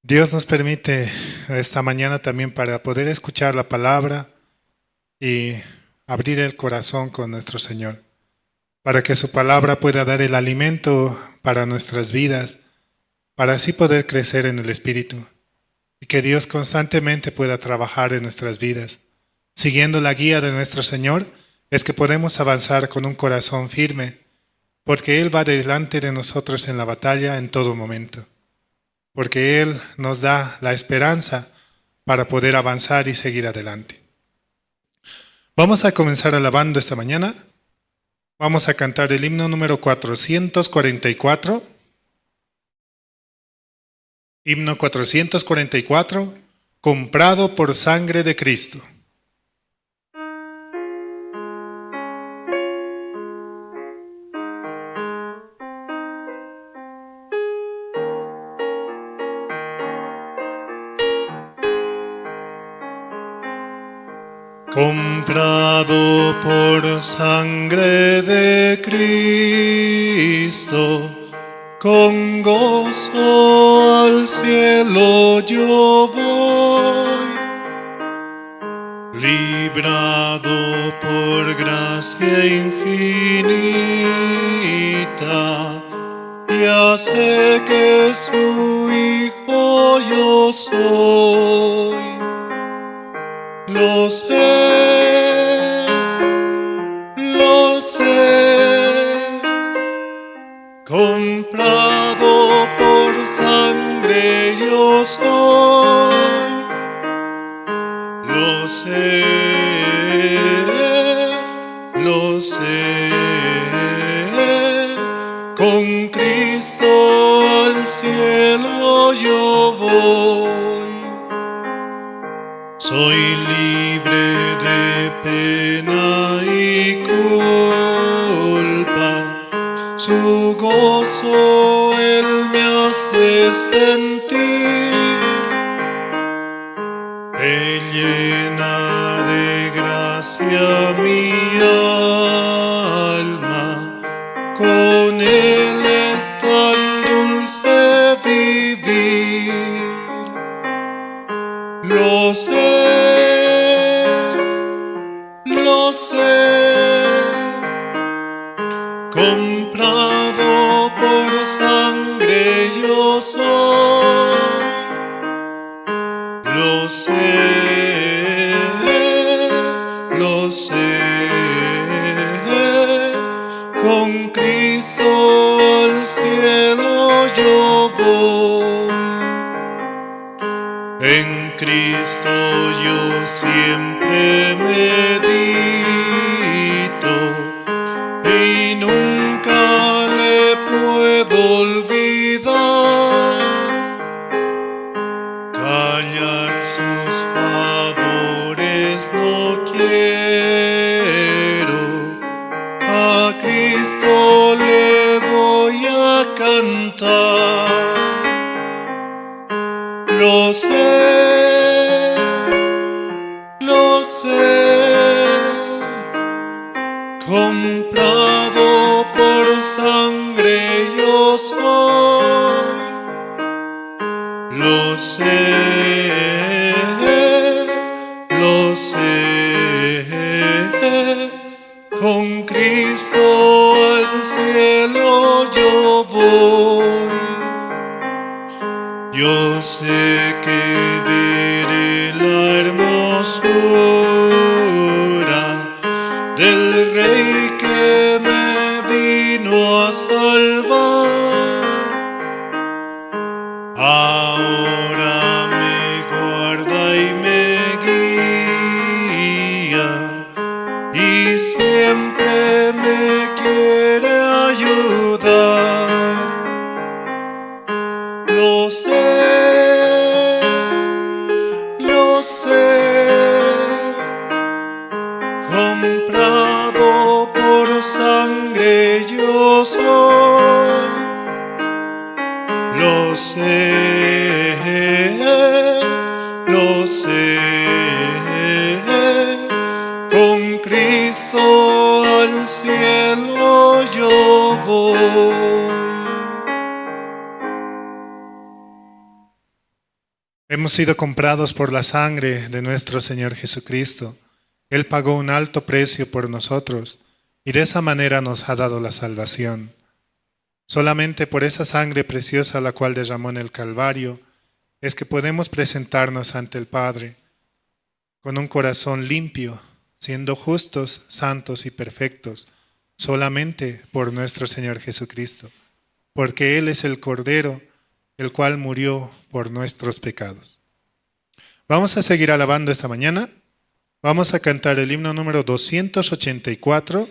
Dios nos permite esta mañana también para poder escuchar la palabra y abrir el corazón con nuestro Señor, para que su palabra pueda dar el alimento para nuestras vidas, para así poder crecer en el Espíritu y que Dios constantemente pueda trabajar en nuestras vidas. Siguiendo la guía de nuestro Señor es que podemos avanzar con un corazón firme, porque Él va delante de nosotros en la batalla en todo momento, porque Él nos da la esperanza para poder avanzar y seguir adelante. Vamos a comenzar alabando esta mañana. Vamos a cantar el himno número 444. Himno 444, comprado por sangre de Cristo. Comprado por sangre de Cristo, con gozo al cielo yo voy, librado por gracia infinita, ya sé que su hijo yo soy. Lo sé, comprado por sangre yo soy. Lo sé, con Cristo al cielo yo voy. Soy libre de pena y culpa, su gozo Él me hace sentir, Él llena de gracia mi alma, con Él es tan dulce vivir. Lo sé, comprado por sangre yo soy. Lo sé, con Cristo al cielo yo voy. En Cristo yo siempre medito y nunca le puedo olvidar. Callar sus favores no quiero, a Cristo le voy a cantar. Lo sé, comprado por sangre yo soy. Lo sé, con Cristo al cielo yo voy. Yo sé que veré la hermosura del Rey que me vino a salvar. Ahora me guarda y me guía y siempre me quiere ayudar. Lo sé, comprado por sangre yo soy. Lo sé, con Cristo al cielo yo voy. 5. Hemos sido comprados por la sangre de nuestro Señor Jesucristo. Él pagó un alto precio por nosotros y de esa manera nos ha dado la salvación. Solamente por esa sangre preciosa la cual derramó en el Calvario es que podemos presentarnos ante el Padre con un corazón limpio, siendo justos, santos y perfectos, solamente por nuestro Señor Jesucristo, porque Él es el Cordero, el cual murió por nuestros pecados. Vamos a seguir alabando esta mañana. Vamos a cantar el himno número 284.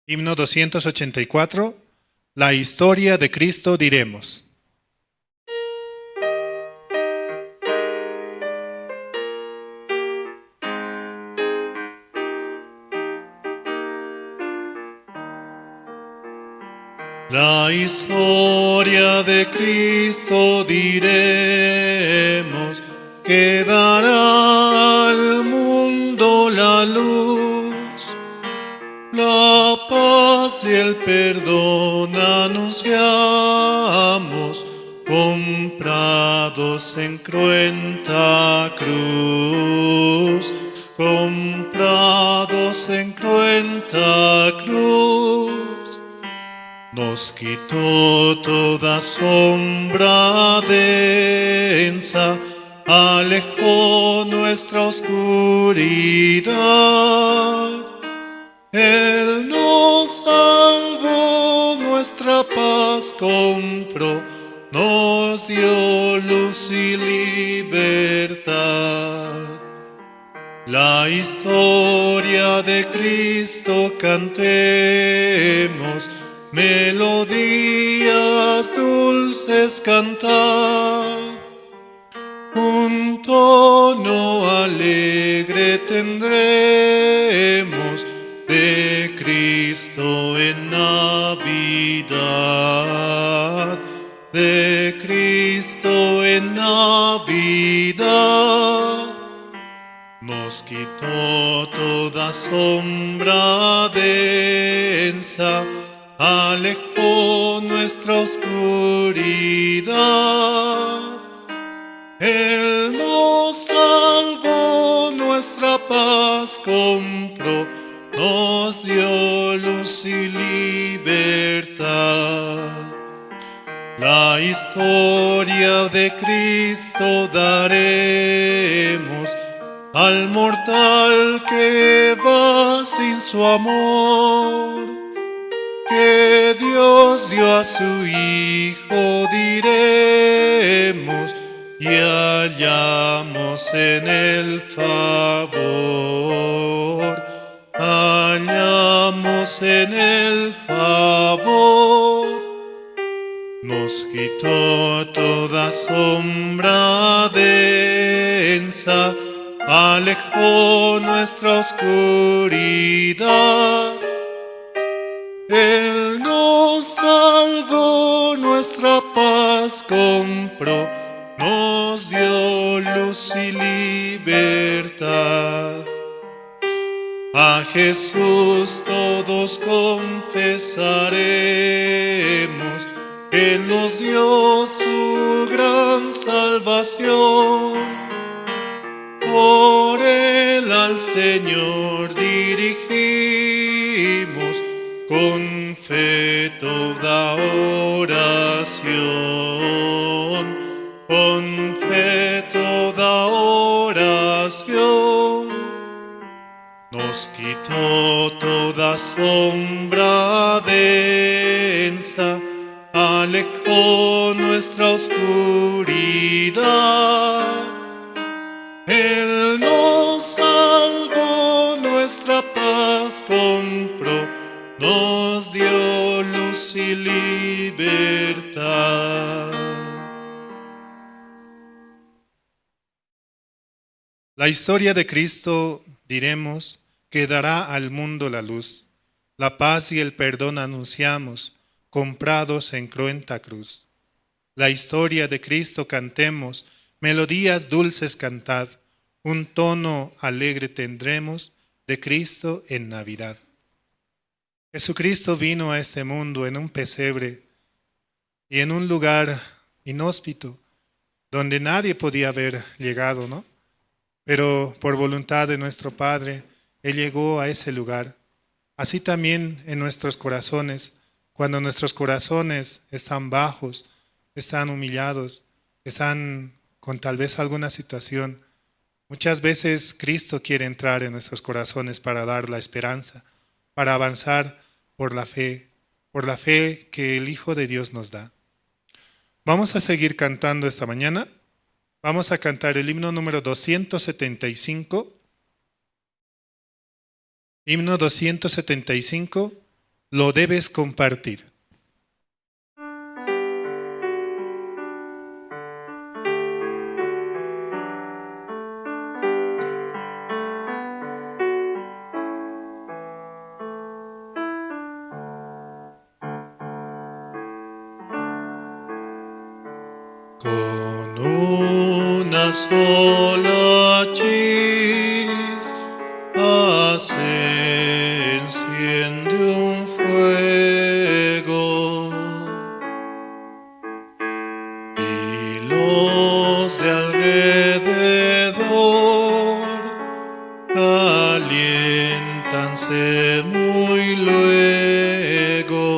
Himno 284, la historia de Cristo diremos. La historia de Cristo diremos, que dará al mundo la luz, la paz y el perdón anunciamos, comprados en cruenta cruz, comprados en cruenta cruz. Nos quitó toda sombra densa, alejó nuestra oscuridad. Él nos salvó, nuestra paz compró, nos dio luz y libertad. La historia de Cristo cantemos, melodías dulces cantar, un tono alegre tendremos de Cristo en Navidad, de Cristo en Navidad. Nos quitó toda sombra densa, alejó nuestra oscuridad. Él nos salvó, nuestra paz compró, nos dio luz y libertad. La historia de Cristo daremos al mortal que va sin su amor, que Dios dio a su Hijo, diremos, y hallamos en el favor, hallamos en el favor. Nos quitó toda sombra densa, alejó nuestra oscuridad. Él nos salvó, nuestra paz compró, nos dio luz y libertad. A Jesús todos confesaremos, Él nos dio su gran salvación. Por Él al Señor dirigimos con fe toda oración, con fe toda oración. Nos quitó toda sombra densa, alejó nuestra oscuridad. Él nos salvó, nuestra paz compró, nos dio luz y libertad. La historia de Cristo, diremos, que dará al mundo la luz. La paz y el perdón anunciamos, comprados en cruenta cruz. La historia de Cristo cantemos, melodías dulces cantad, un tono alegre tendremos de Cristo en Navidad. Jesucristo vino a este mundo en un pesebre y en un lugar inhóspito, donde nadie podía haber llegado, ¿no? Pero por voluntad de nuestro Padre, Él llegó a ese lugar. Así también en nuestros corazones, cuando nuestros corazones están bajos, están humillados, están con tal vez alguna situación, muchas veces Cristo quiere entrar en nuestros corazones para dar la esperanza, para avanzar por la fe que el Hijo de Dios nos da. Vamos a seguir cantando esta mañana. Vamos a cantar el himno número 275. Himno 275, lo debes compartir. Con una sola chispa se enciende un fuego y los de alrededor caliéntanse muy luego.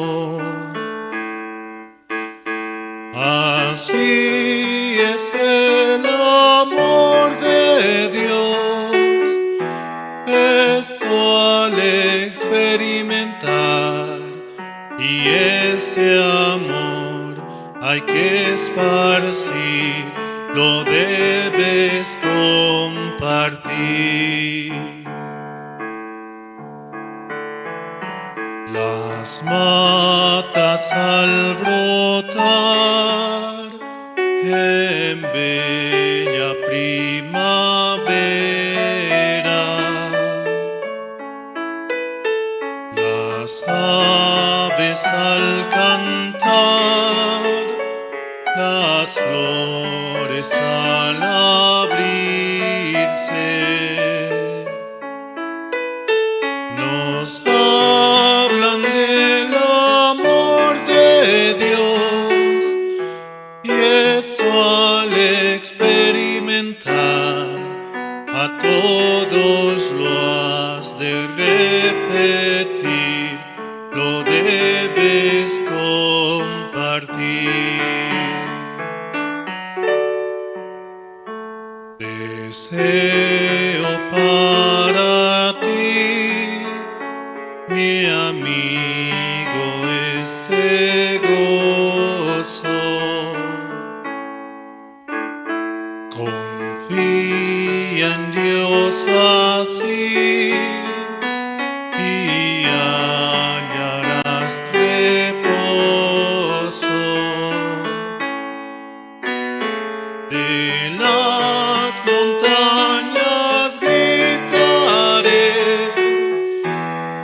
Así es el amor de Dios, esto al experimentar, y este amor hay que esparcir, lo debes compartir. Las matas al brotar en bella primavera, las aves al cantar, las flores al abrirse, nos hablan del amor de Dios, y esto al experimentar a todos lo has de repetir, lo debes compartir. Deseo para ti, mi amigo, este gozo. Confía en Dios así y hallarás reposo. De las montañas gritaré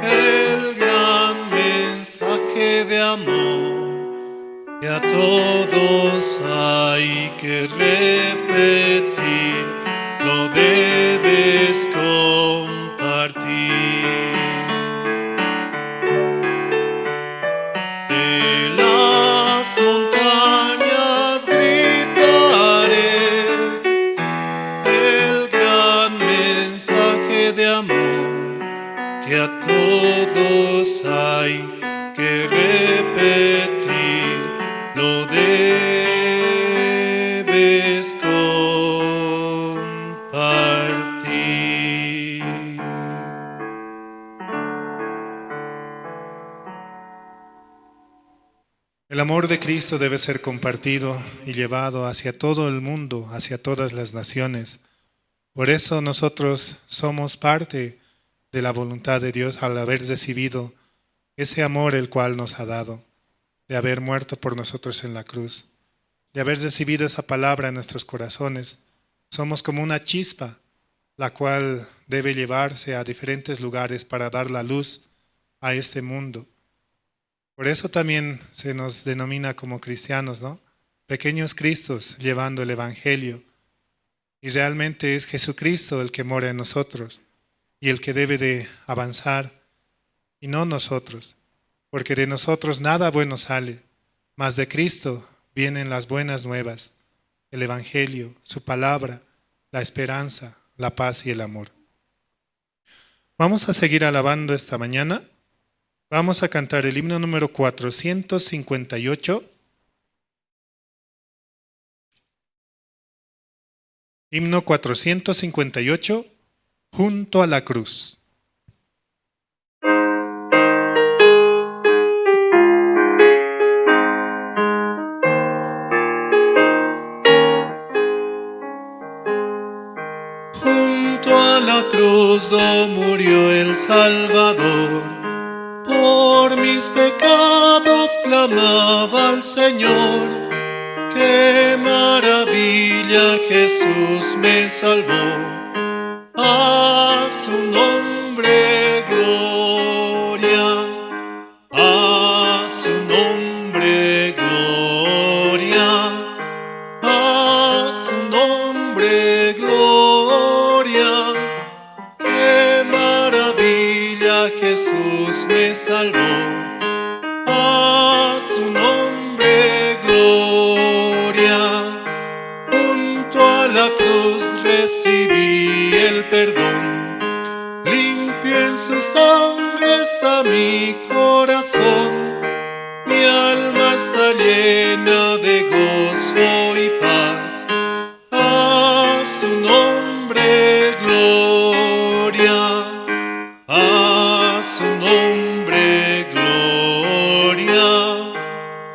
el gran mensaje de amor que a todos hay que repetir, lo debes compartir. De las montañas gritaré el gran mensaje de amor que a todos hay que repetir, lo debes compartir. El amor de Cristo debe ser compartido y llevado hacia todo el mundo, hacia todas las naciones. Por eso nosotros somos parte de la voluntad de Dios al haber recibido ese amor el cual nos ha dado, de haber muerto por nosotros en la cruz, de haber recibido esa palabra en nuestros corazones. Somos como una chispa, la cual debe llevarse a diferentes lugares para dar la luz a este mundo. Por eso también se nos denomina como cristianos, ¿no? Pequeños Cristos llevando el Evangelio. Y realmente es Jesucristo el que mora en nosotros y el que debe de avanzar, y no nosotros, porque de nosotros nada bueno sale, mas de Cristo vienen las buenas nuevas. el Evangelio, su palabra, la esperanza, la paz y el amor. Vamos a seguir alabando esta mañana. Vamos a cantar el himno número 458. Himno 458, junto a la cruz. Junto a la cruz do murió el Salvador, por mis pecados clamaba al Señor. ¡Qué maravilla! Jesús me salvó. A su nombre gloria, a su nombre gloria, a su nombre gloria. ¡Qué maravilla! Jesús me salvó. A su nombre gloria. Junto a la cruz recibí el perdón, limpio en su sangre está mi corazón. Mi alma está llena de gozo y paz. A su nombre gloria, a su nombre gloria,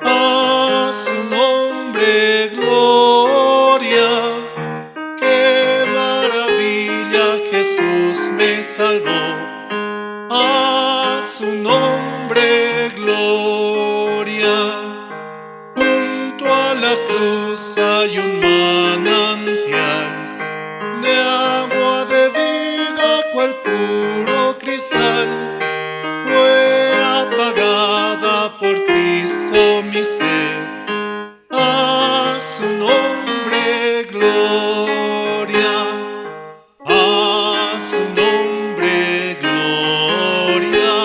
a su nombre gloria. ¡Qué maravilla! Jesús me salvó. A su nombre gloria. Junto a la cruz hay un manantial de agua de vida, cual puro cristal. Fue apagada por Cristo mi sed. A su nombre gloria, a su nombre gloria,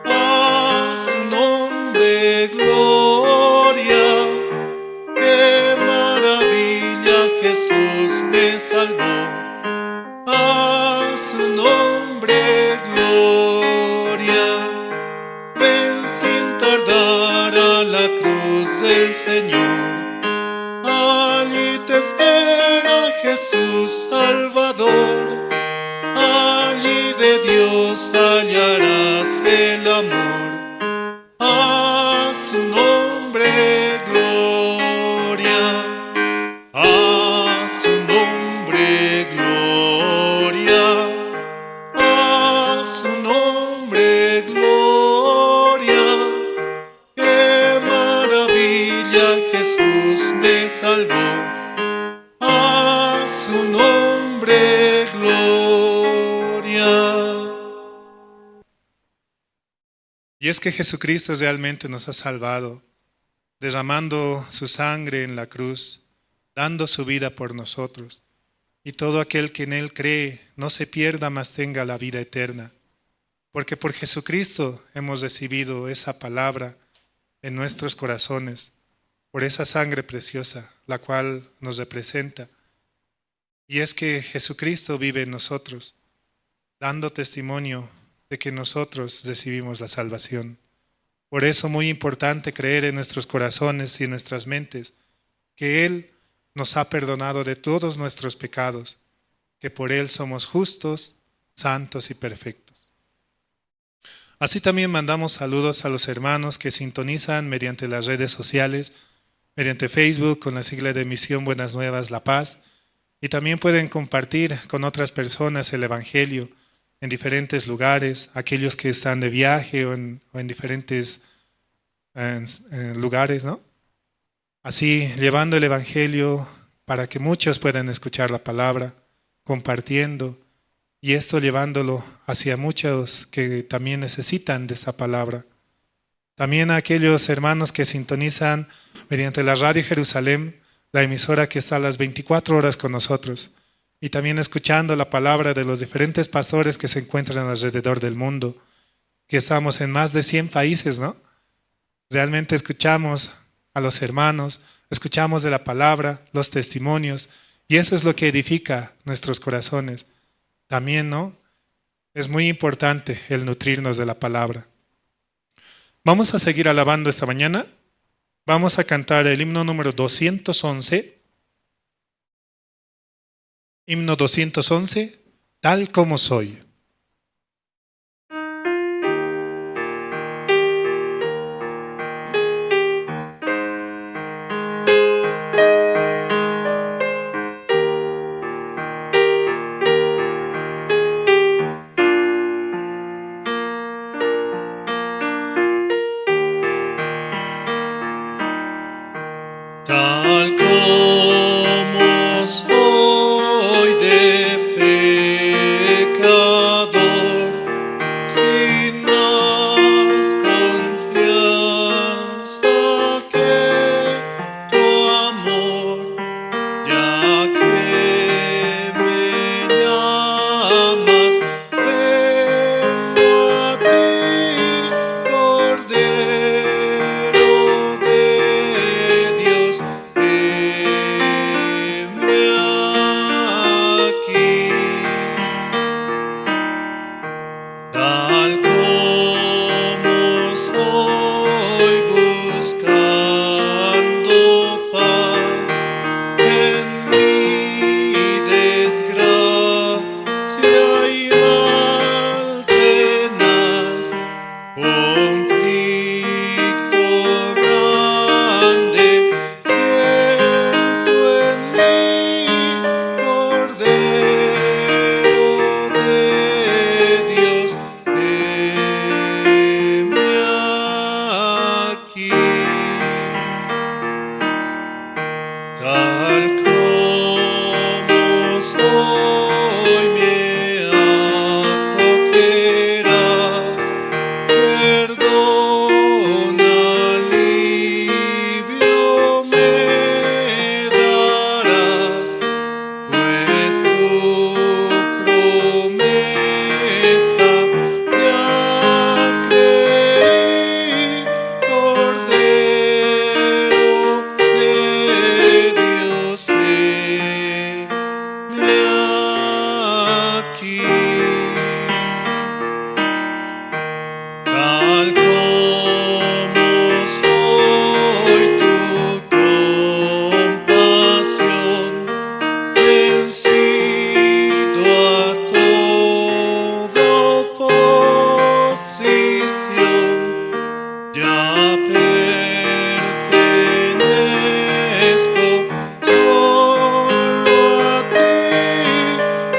a su nombre gloria. ¡Qué maravilla! Jesús me salvó. A su nombre gloria. Ven sin tardar a la cruz del Señor. Allí te espera Jesús Salvador. Allí de Dios hallarás el amor. A su nombre gloria, a su nombre gloria, a su nombre gloria. ¡Qué maravilla! Jesús me salvó. A su nombre gloria. Y es que Jesucristo realmente nos ha salvado, derramando su sangre en la cruz, dando su vida por nosotros. Y todo aquel que en Él cree no se pierda, mas tenga la vida eterna. Porque por Jesucristo hemos recibido esa palabra en nuestros corazones, por esa sangre preciosa, la cual nos representa. Y es que Jesucristo vive en nosotros, dando testimonio de que nosotros recibimos la salvación. Por eso muy importante creer en nuestros corazones y en nuestras mentes que Él nos ha perdonado de todos nuestros pecados, que por Él somos justos, santos y perfectos. Así también mandamos saludos a los hermanos que sintonizan mediante las redes sociales, mediante Facebook con la sigla de Misión Buenas Nuevas La Paz, y también pueden compartir con otras personas el Evangelio en diferentes lugares, aquellos que están de viaje o en diferentes lugares, ¿no? Así, llevando el Evangelio para que muchos puedan escuchar la palabra, compartiendo, y esto llevándolo hacia muchos que también necesitan de esta palabra. También a aquellos hermanos que sintonizan mediante la Radio Jerusalén, la emisora que está a las 24 horas con nosotros, y también escuchando la palabra de los diferentes pastores que se encuentran alrededor del mundo, que estamos en más de 100 países, ¿no? Realmente escuchamos a los hermanos, escuchamos de la palabra, los testimonios, y eso es lo que edifica nuestros corazones. También, ¿no? Es muy importante el nutrirnos de la palabra. Vamos a seguir alabando esta mañana. Vamos a cantar el himno número 211. Himno 211, tal como soy. Tal como soy de pecador, sin más confianza que tu amor, ya que me llamas, vengo a ti, Cordero de Dios, heme aquí. Tal como soy, buscando paz en mi desgracia y mal tenaz, conflicto grande siento en mí, Cordero de Dios, heme aquí. Tal como soy, me acogerás, perdón, alivio me darás, pues tu promesa ya creí, Cordero de Dios, heme aquí. Tal como soy, tu compasión vencido a toda oposición, ya pertenezco solo a ti,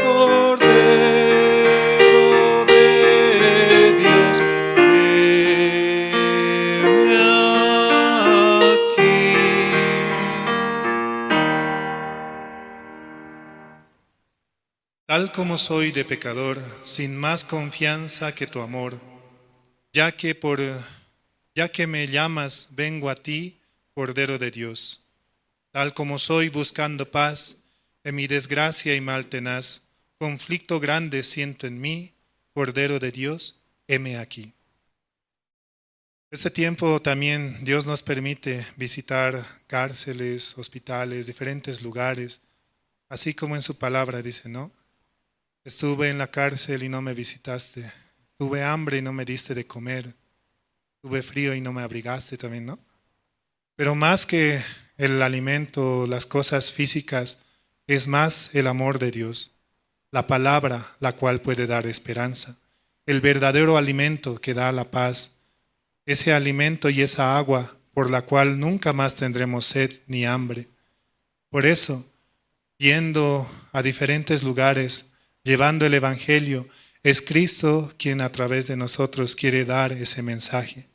Cordero de Dios, heme aquí. Tal como soy de pecador, sin más confianza que tu amor, ya que me llamas, vengo a ti, Cordero de Dios. Tal como soy buscando paz, en mi desgracia y mal tenaz, conflicto grande siento en mí, Cordero de Dios, heme aquí. Este tiempo también Dios nos permite visitar cárceles, hospitales, diferentes lugares, así como en su palabra dice, ¿no? Estuve en la cárcel y no me visitaste. Tuve hambre y no me diste de comer. Tuve frío y no me abrigaste también, ¿no? Pero más que el alimento, las cosas físicas, es más el amor de Dios, la palabra, la cual puede dar esperanza, el verdadero alimento que da la paz, ese alimento y esa agua por la cual nunca más tendremos sed ni hambre. Por eso, yendo a diferentes lugares, llevando el Evangelio, es Cristo quien a través de nosotros quiere dar ese mensaje,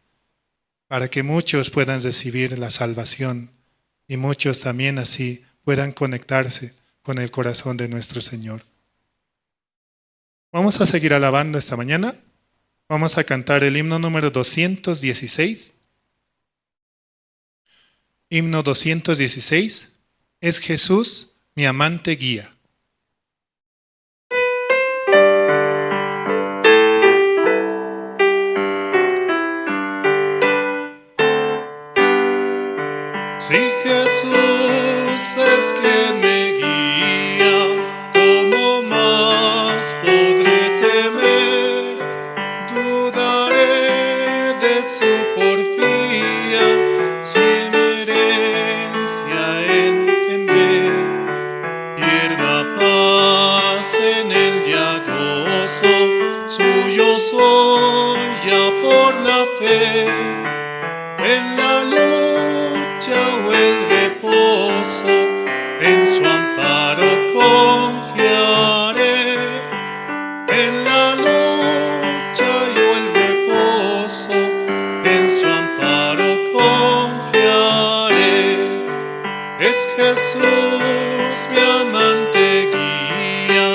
para que muchos puedan recibir la salvación y muchos también así puedan conectarse con el corazón de nuestro Señor. Vamos a seguir alabando esta mañana. Vamos a cantar el himno número 216. Himno 216. Es Jesús, mi amante guía. Si Jesús suyo soy ya por la fe. En la lucha o el reposo, en su amparo confiaré. En la lucha yo el reposo, en su amparo confiaré. Es Jesús mi amante guía,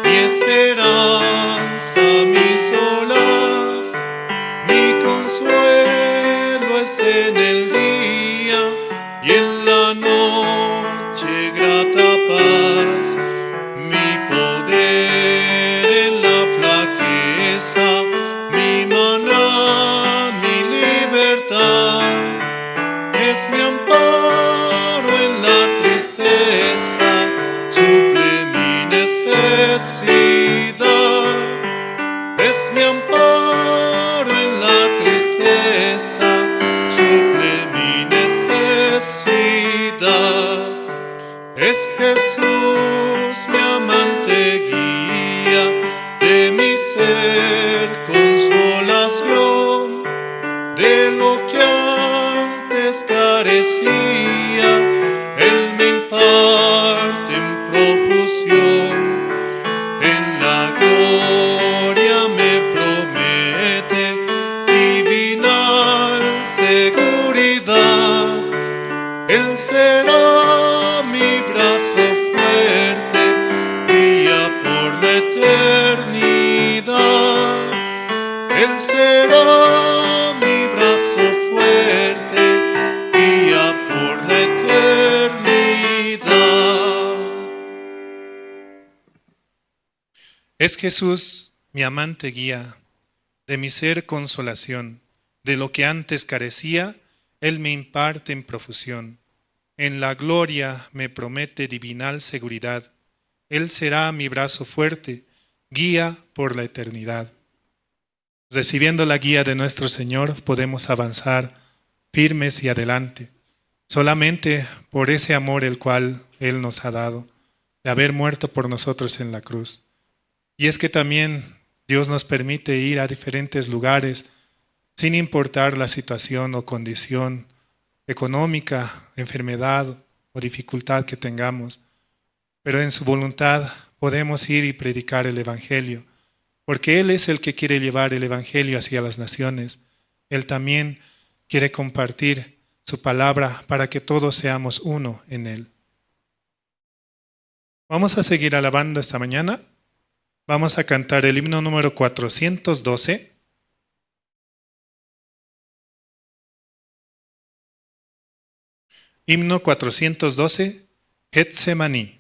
mi esperanza, mi solaz, mi consuelo es en el día y en la noche grata paz. Mi poder en la flaqueza, mi maná, mi libertad. Es mi amparo en la tristeza, suple mi necesidad. Es mi amparo en la tristeza, suple mi necesidad. Es Jesús mi amante guía, de mi ser consolación, de lo que antes carecía, Él me imparte en profusión. En la gloria me promete divinal seguridad. Él será mi brazo fuerte, guía por la eternidad. Él será mi brazo fuerte, guía por la eternidad. Es Jesús mi amante guía, de mi ser consolación, de lo que antes carecía, Él me imparte en profusión. En la gloria me promete divinal seguridad. Él será mi brazo fuerte, guía por la eternidad. Recibiendo la guía de nuestro Señor, podemos avanzar firmes y adelante, solamente por ese amor el cual Él nos ha dado, de haber muerto por nosotros en la cruz. Y es que también Dios nos permite ir a diferentes lugares, sin importar la situación o condición económica, enfermedad o dificultad que tengamos. Pero en su voluntad podemos ir y predicar el Evangelio, porque Él es el que quiere llevar el Evangelio hacia las naciones. Él también quiere compartir su palabra para que todos seamos uno en Él. Vamos a seguir alabando esta mañana. Vamos a cantar el himno número 412. Himno 412, Getsemaní.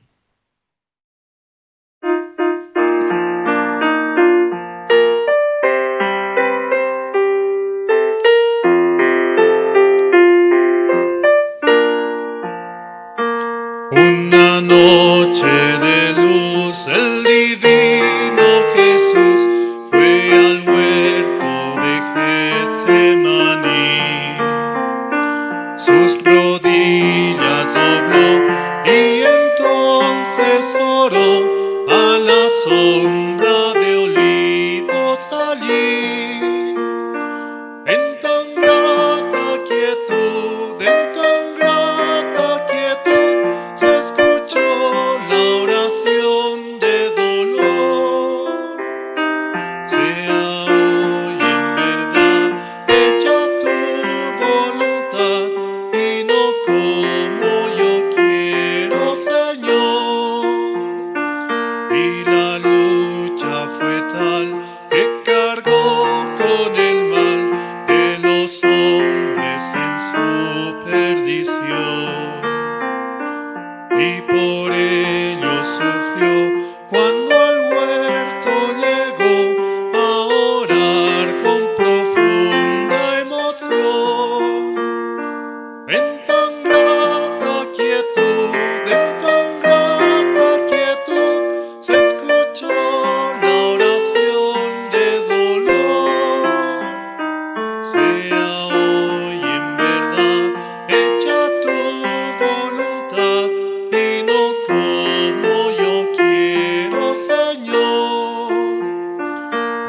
Una noche de luz, el divino Jesús fue al huerto de Getsemaní. Sus rodillas dobló y entonces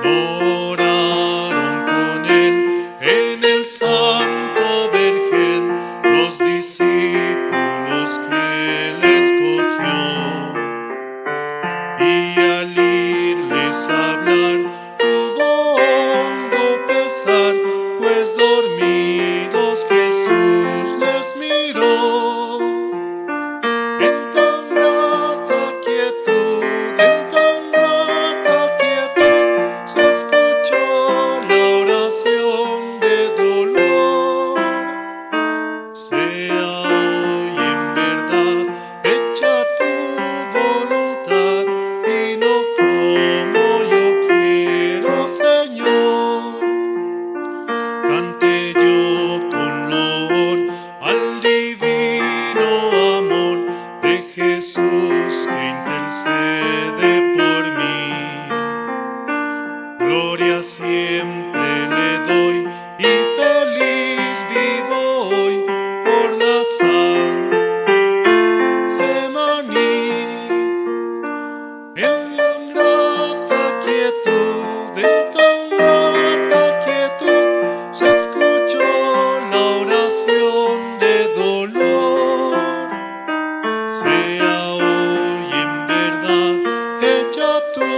moraron con él en el santo vergel, los discípulos que él escogió. Y al irles a hablar, tuvo hondo pesar, pues dormidos Jesús les miró. En tan grata quietud, se escuchó la oración de dolor. Sea hoy en verdad hecha tu voluntad y no como yo quiero, Señor. Cante yo con loor al divino amor de Jesús que intercede por mí. Gloria siempre le doy y feliz vivo hoy por la Semaní. En tan grata quietud, se escuchó la oración de dolor. Sea hoy en verdad hecha tu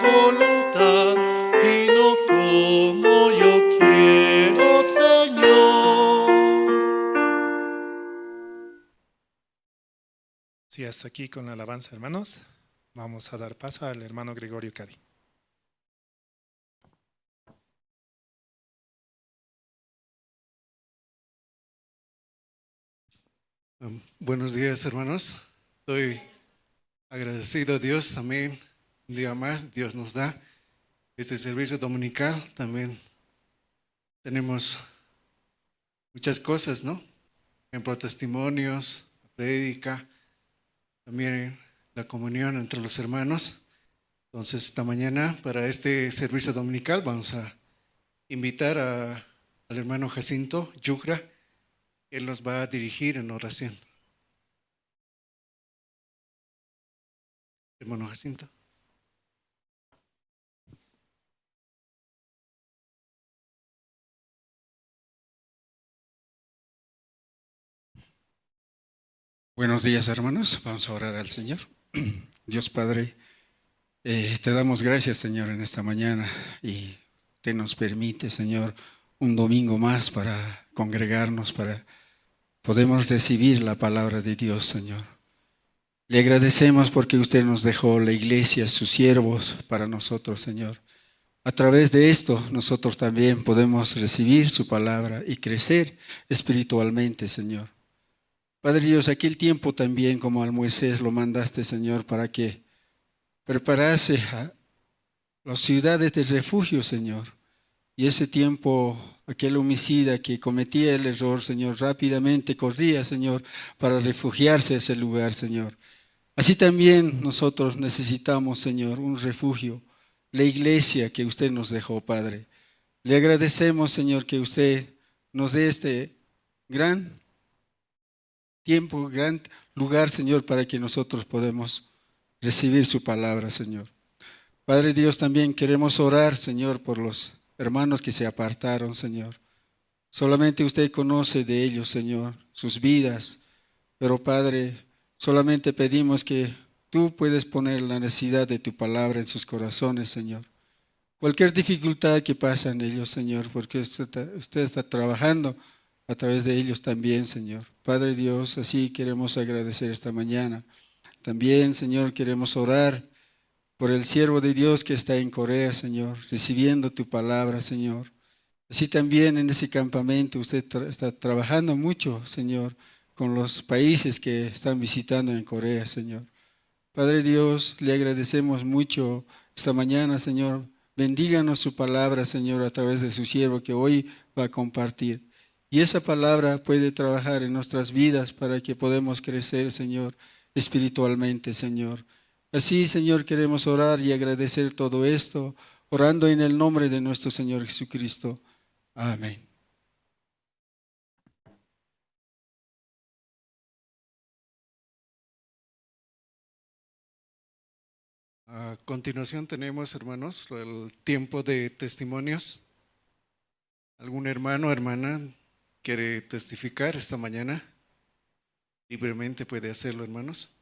voluntad y no como yo quiero, Señor. Sí, hasta aquí con la alabanza, hermanos. Vamos a dar paso al hermano Gregorio Cari. Buenos días, hermanos. Estoy agradecido a Dios también. Un día más Dios nos da este servicio dominical. También tenemos muchas cosas, ¿no? Por ejemplo, testimonios, prédica, también la comunión entre los hermanos. Entonces, esta mañana para este servicio dominical vamos a invitar al hermano Jacinto Yugra. Él nos va a dirigir en oración. Hermano Jacinto. Buenos días, hermanos. Vamos a orar al Señor. Dios Padre, te damos gracias, Señor, en esta mañana y te nos permite, Señor, un domingo más para congregarnos, para podemos recibir la palabra de Dios, Señor. Le agradecemos porque usted nos dejó la iglesia, sus siervos, para nosotros, Señor. A través de esto, nosotros también podemos recibir su palabra y crecer espiritualmente, Señor. Padre Dios, aquel tiempo también como al Moisés lo mandaste, Señor, para que preparase a las ciudades de refugio, Señor. Y ese tiempo, aquel homicida que cometía el error, Señor, rápidamente corría, Señor, para refugiarse a ese lugar, Señor. Así también nosotros necesitamos, Señor, un refugio, la iglesia que usted nos dejó, Padre. Le agradecemos, Señor, que usted nos dé este gran tiempo, gran lugar, Señor, para que nosotros podamos recibir su palabra, Señor. Padre Dios, también queremos orar, Señor, por los hermanos que se apartaron, Señor. Solamente usted conoce de ellos, Señor, sus vidas. Pero, Padre, solamente pedimos que tú puedes poner la necesidad de tu palabra en sus corazones, Señor. Cualquier dificultad que pasa en ellos, Señor, porque usted está trabajando a través de ellos también, Señor. Padre Dios, así queremos agradecer esta mañana. También, Señor, queremos orar por el siervo de Dios que está en Corea, Señor, recibiendo tu palabra, Señor. Así también en ese campamento usted está trabajando mucho, Señor, con los países que están visitando en Corea, Señor. Padre Dios, le agradecemos mucho esta mañana, Señor. Bendíganos su palabra, Señor, a través de su siervo que hoy va a compartir. Y esa palabra puede trabajar en nuestras vidas para que podamos crecer, Señor, espiritualmente, Señor. Así, Señor, queremos orar y agradecer todo esto, orando en el nombre de nuestro Señor Jesucristo. Amén. A continuación tenemos, hermanos, el tiempo de testimonios. ¿Algún hermano o hermana quiere testificar esta mañana? Libremente puede hacerlo, hermanos.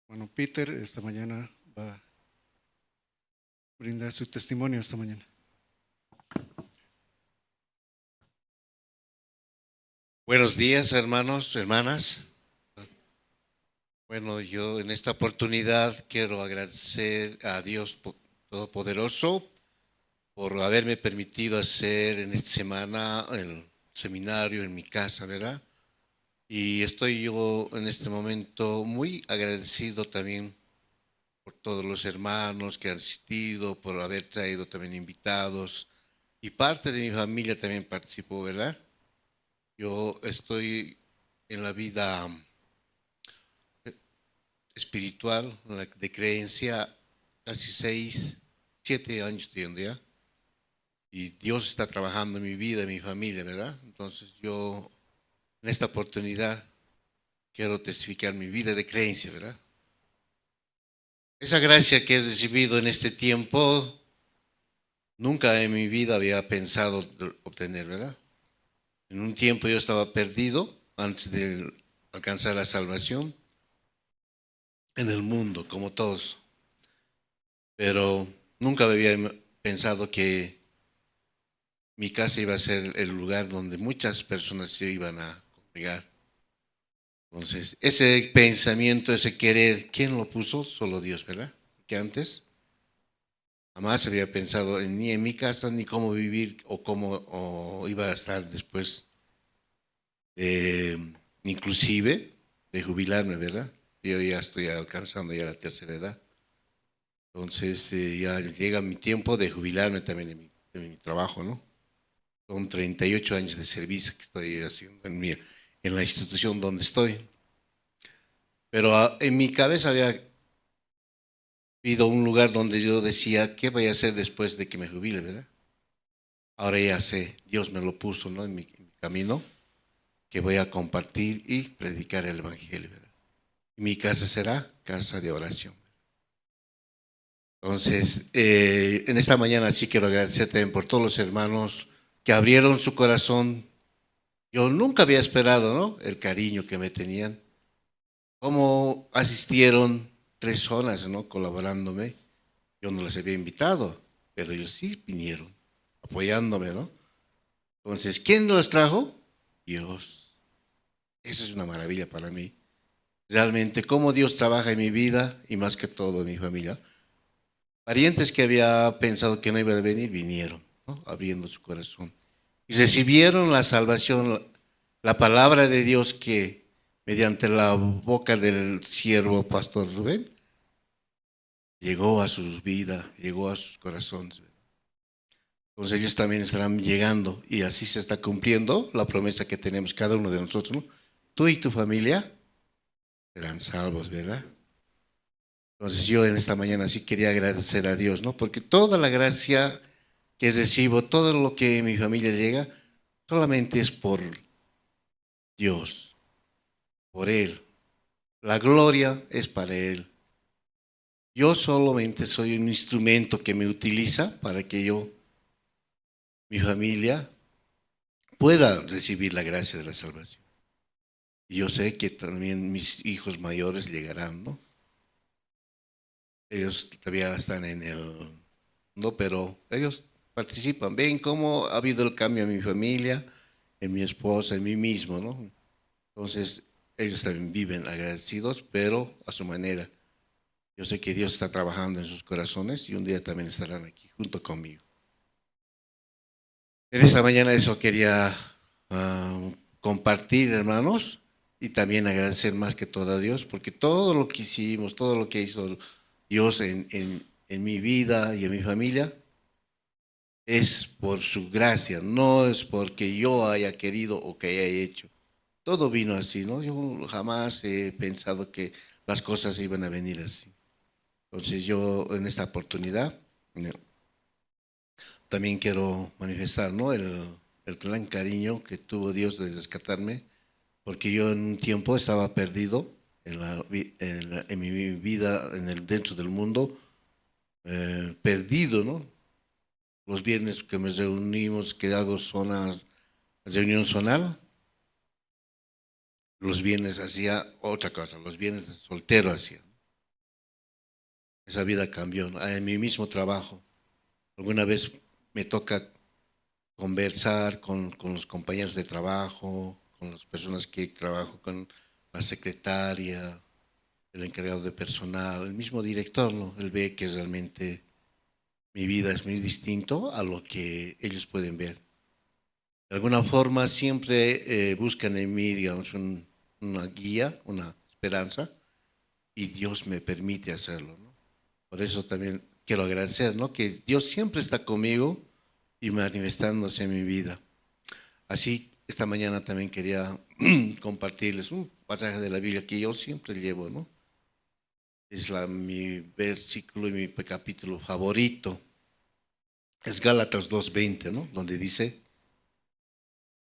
Bueno, Peter esta mañana va a brindar su testimonio esta mañana. Buenos días, hermanos, hermanas. Bueno, yo en esta oportunidad quiero agradecer a Dios Todopoderoso por haberme permitido hacer en esta semana el seminario en mi casa, ¿verdad? Y estoy yo en este momento muy agradecido también por todos los hermanos que han asistido, por haber traído también invitados, y parte de mi familia también participó, ¿verdad? Yo estoy en la vida espiritual, de creencia, casi 6, 7 años estoy ya, y Dios está trabajando en mi vida, en mi familia, ¿verdad? Entonces yo en esta oportunidad quiero testificar mi vida de creencia, ¿verdad? Esa gracia que he recibido en este tiempo, nunca en mi vida había pensado obtener, ¿verdad? En un tiempo yo estaba perdido antes de alcanzar la salvación en el mundo, como todos. Pero nunca había pensado que mi casa iba a ser el lugar donde muchas personas se iban a congregar. Entonces, ese pensamiento, ese querer, ¿quién lo puso? Solo Dios, ¿verdad? Que antes jamás había pensado ni en mi casa, ni cómo vivir o cómo iba a estar después, inclusive de jubilarme, ¿verdad? Yo ya estoy alcanzando ya la tercera edad. Entonces, ya llega mi tiempo de jubilarme también de mi trabajo, ¿no? Son 38 años de servicio que estoy haciendo en la institución donde estoy. Pero en mi cabeza había habido un lugar donde yo decía, ¿qué voy a hacer después de que me jubile, verdad? Ahora ya sé, Dios me lo puso, ¿no? En mi camino, que voy a compartir y predicar el Evangelio, ¿verdad? Y mi casa será casa de oración. Entonces, en esta mañana sí quiero agradecer también por todos los hermanos que abrieron su corazón. Yo nunca había esperado, ¿no? El cariño que me tenían. Cómo asistieron 3 zonas, ¿no? Colaborándome. Yo no les había invitado, pero ellos sí vinieron, apoyándome, ¿no? Entonces, ¿quién los trajo? Dios. Esa es una maravilla para mí. Realmente, cómo Dios trabaja en mi vida y más que todo en mi familia. Parientes que había pensado que no iban a venir, vinieron, ¿no? Abriendo su corazón. Y recibieron la salvación, la palabra de Dios que mediante la boca del siervo pastor Rubén llegó a sus vidas, llegó a sus corazones. Entonces ellos también estarán llegando y así se está cumpliendo la promesa que tenemos cada uno de nosotros, ¿no? Tú y tu familia serán salvos, ¿verdad? Entonces yo en esta mañana sí quería agradecer a Dios, ¿no? Porque toda la gracia que recibo, todo lo que en mi familia llega, solamente es por Dios, por Él. La gloria es para Él. Yo solamente soy un instrumento que me utiliza para que yo, mi familia, pueda recibir la gracia de la salvación. Y yo sé que también mis hijos mayores llegarán, ¿no? Ellos todavía están en el mundo, pero ellos participan. Ven cómo ha habido el cambio en mi familia, en mi esposa, en mí mismo, ¿no? Entonces, ellos también viven agradecidos, pero a su manera. Yo sé que Dios está trabajando en sus corazones y un día también estarán aquí junto conmigo. En esta mañana eso quería compartir, hermanos, y también agradecer más que todo a Dios, porque todo lo que hicimos, todo lo que hizo Dios en mi vida y en mi familia, es por su gracia, no es porque yo haya querido o que haya hecho. todo vino así, ¿no? Yo jamás he pensado que las cosas iban a venir así. Entonces yo en esta oportunidad también quiero manifestar, ¿no? El gran cariño que tuvo Dios de rescatarme, porque yo en un tiempo estaba perdido en mi vida, dentro del mundo, perdido, ¿no? Los viernes que nos reunimos, que hago reunión zonal, los viernes hacía otra cosa, los viernes de soltero hacía. Esa vida cambió, ¿no? En mi mismo trabajo. Alguna vez me toca conversar con los compañeros de trabajo, con las personas que trabajo, con la secretaria, el encargado de personal, el mismo director, ¿no? Él ve que realmente mi vida es muy distinto a lo que ellos pueden ver. De alguna forma siempre buscan en mí, digamos, una guía, una esperanza, y Dios me permite hacerlo, ¿no? Por eso también quiero agradecer, ¿no? Que Dios siempre está conmigo y manifestándose en mi vida. Así, esta mañana también quería compartirles un pasaje de la Biblia que yo siempre llevo, ¿no? Es mi versículo y mi capítulo favorito. Es Gálatas 2:20, ¿no? Donde dice: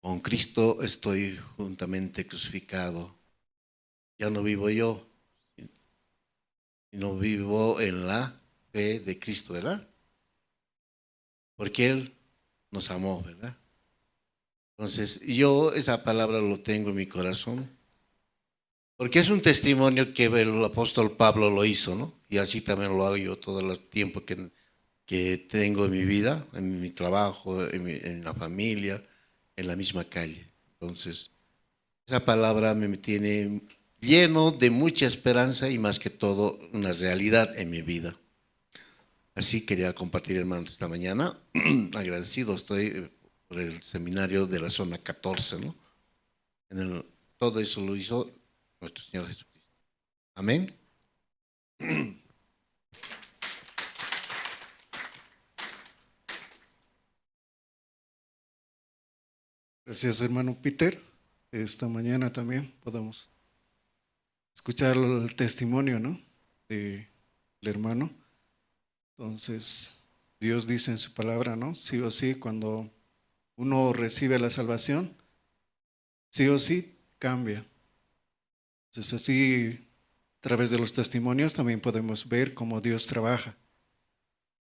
con Cristo estoy juntamente crucificado. Ya no vivo yo, sino vivo en la fe de Cristo, ¿verdad? Porque Él nos amó, ¿verdad? Entonces, yo esa palabra lo tengo en mi corazón, porque es un testimonio que el apóstol Pablo lo hizo, ¿no? Y así también lo hago yo todo el tiempo que tengo en mi vida, en mi trabajo, en la familia, en la misma calle. Entonces, esa palabra me tiene lleno de mucha esperanza y más que todo una realidad en mi vida. Así quería compartir, hermanos, esta mañana. Agradecido estoy por el seminario de la zona 14, ¿no? Todo eso lo hizo nuestro Señor Jesucristo. Amén. Gracias, hermano Peter. Esta mañana también podemos escuchar el testimonio, ¿no? Del hermano. Entonces, Dios dice en su palabra, ¿no? Sí o sí, cuando uno recibe la salvación, sí o sí cambia. Entonces, así, a través de los testimonios también podemos ver cómo Dios trabaja.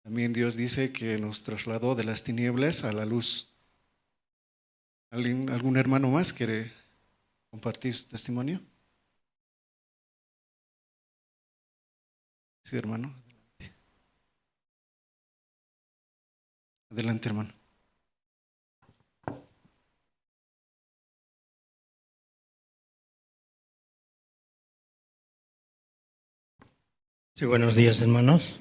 También Dios dice que nos trasladó de las tinieblas a la luz. ¿Algún hermano más quiere compartir su testimonio? Sí, hermano. Adelante, hermano. Sí, buenos días, hermanos.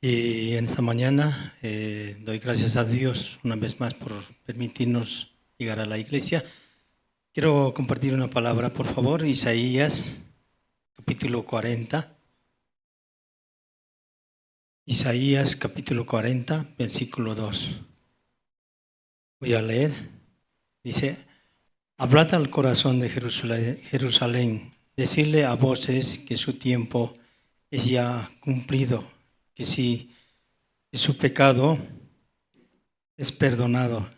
Y en esta mañana doy gracias a Dios una vez más por permitirnos llegar a la iglesia. Quiero compartir una palabra, por favor, Isaías, capítulo 40. Isaías, capítulo 40, versículo 2. Voy a leer. Dice: hablad al corazón de Jerusalén, decirle a voces que su tiempo es ya cumplido, que si su pecado es perdonado,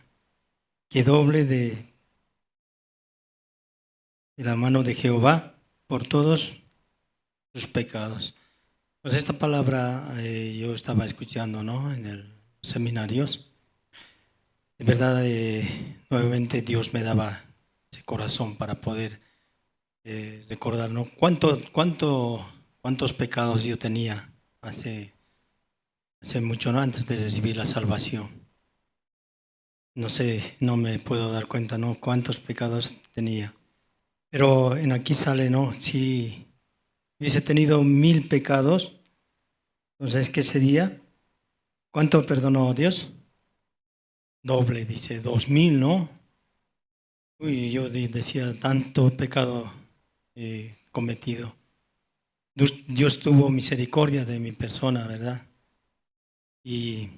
que doble de la mano de Jehová por todos sus pecados. Pues esta palabra yo estaba escuchando, ¿no? En los seminarios. De verdad, nuevamente Dios me daba ese corazón para poder recordar, ¿no? ¿Cuántos pecados yo tenía hace mucho, ¿no? Antes de recibir la salvación. No sé, no me puedo dar cuenta, ¿no? Cuántos pecados tenía. Pero en aquí sale, ¿no? Si hubiese tenido 1000 pecados, entonces, ¿qué sería? ¿Cuánto perdonó Dios? Doble, dice, 2000, ¿no? Uy, yo decía, tanto pecado cometido. Dios tuvo misericordia de mi persona, ¿verdad? Y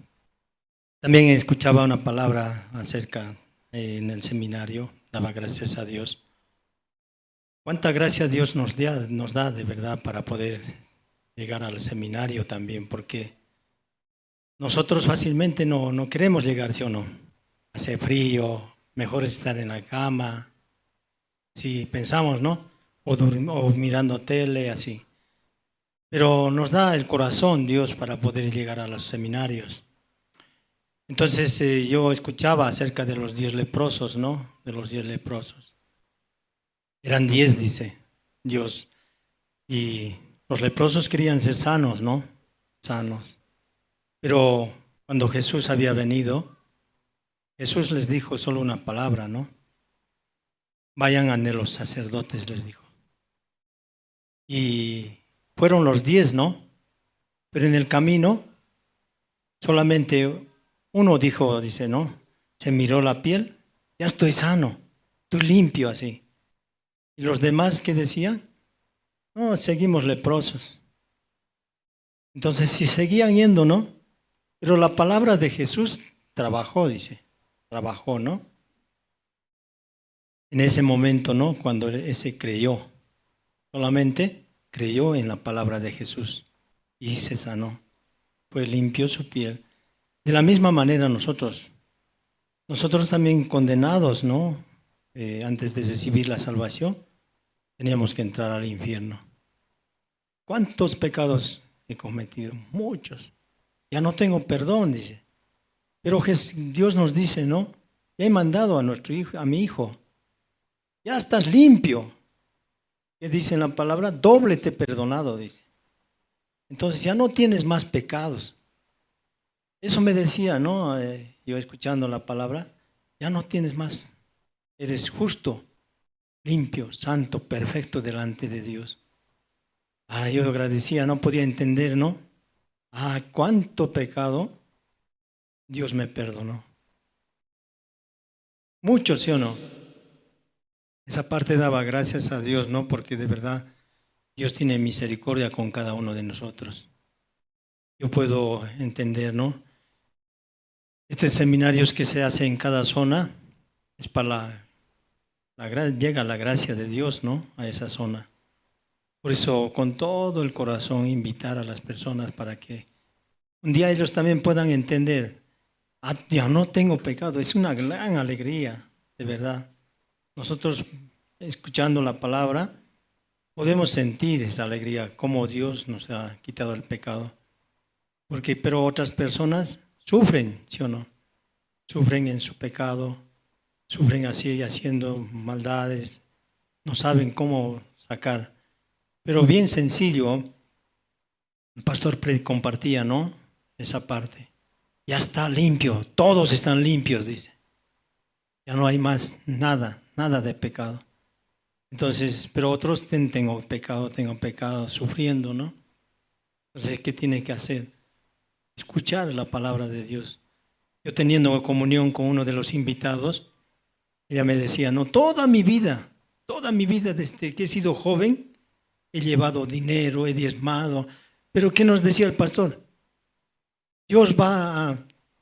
también escuchaba una palabra acerca en el seminario daba gracias a Dios. Cuánta gracia Dios nos da de verdad para poder llegar al seminario también, porque nosotros fácilmente no queremos llegar, ¿sí o no? Hace frío, mejor es estar en la cama, si pensamos, ¿no? O mirando tele, así. Pero nos da el corazón Dios para poder llegar a los seminarios. Entonces yo escuchaba acerca de los 10 leprosos, ¿no? De los 10 leprosos. Eran 10, dice Dios. Y los leprosos querían ser sanos, ¿no? Sanos. Pero cuando Jesús había venido, Jesús les dijo solo una palabra, ¿no? Vayan a los sacerdotes, les dijo. Y fueron los 10, ¿no? Pero en el camino solamente uno dijo, dice, ¿no? Se miró la piel, ya estoy sano, estoy limpio así. ¿Y los demás qué decían? No, seguimos leprosos. Entonces, si seguían yendo, ¿no? Pero la palabra de Jesús trabajó, dice. Trabajó, ¿no? En ese momento, ¿no? Cuando ese creyó. Solamente creyó en la palabra de Jesús. Y se sanó. Pues limpió su piel. De la misma manera nosotros también condenados, ¿no? Antes de recibir la salvación, teníamos que entrar al infierno. ¿Cuántos pecados he cometido? Muchos. Ya no tengo perdón, dice. Pero Dios nos dice, ¿no? Ya he mandado a nuestro hijo, a mi hijo. Ya estás limpio. ¿Qué dice en la palabra? Doble te he perdonado, dice. Entonces ya no tienes más pecados. Eso me decía, ¿no? Yo escuchando la palabra, ya no tienes más. Eres justo, limpio, santo, perfecto delante de Dios. Yo agradecía, no podía entender, ¿no? Cuánto pecado Dios me perdonó. Mucho, ¿sí o no? Esa parte daba gracias a Dios, ¿no? Porque de verdad Dios tiene misericordia con cada uno de nosotros. Yo puedo entender, ¿no? Estos seminarios que se hacen en cada zona es para llega la gracia de Dios, ¿no? A esa zona. Por eso, con todo el corazón, invitar a las personas para que un día ellos también puedan entender, ya no tengo pecado, es una gran alegría, de verdad. Nosotros, escuchando la palabra, podemos sentir esa alegría, cómo Dios nos ha quitado el pecado. Pero otras personas sufren, ¿sí o no? Sufren en su pecado, sufren así, haciendo maldades, no saben cómo sacar. Pero bien sencillo, el pastor compartía, ¿no? Esa parte. Ya está limpio, todos están limpios, dice. Ya no hay más nada de pecado. Entonces, pero otros tengo pecado, sufriendo, ¿no? Entonces, ¿qué tiene que hacer? Escuchar la palabra de Dios. Yo teniendo comunión con uno de los invitados, ella me decía, no, toda mi vida, desde que he sido joven, he llevado dinero, he diezmado. Pero ¿qué nos decía el pastor? Dios va a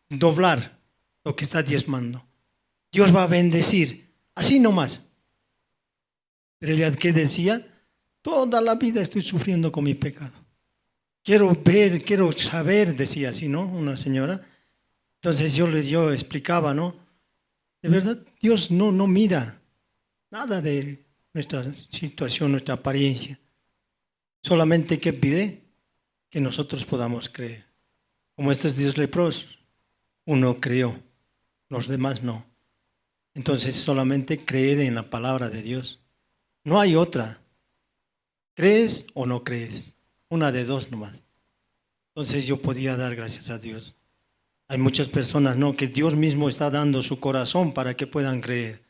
doblar lo que está diezmando. Dios va a bendecir. Así nomás. Pero ella, ¿qué decía? Toda la vida estoy sufriendo con mi pecado. Quiero saber, decía así, ¿no? Una señora. Entonces yo explicaba, ¿no? De verdad, Dios no mira nada de nuestra situación, nuestra apariencia. Solamente que pide que nosotros podamos creer. Como estos 10 leprosos, uno creyó, los demás no. Entonces solamente creer en la palabra de Dios. No hay otra. ¿Crees o no crees? Una de dos nomás. Entonces yo podía dar gracias a Dios. Hay muchas personas, ¿no? Que Dios mismo está dando su corazón para que puedan creer.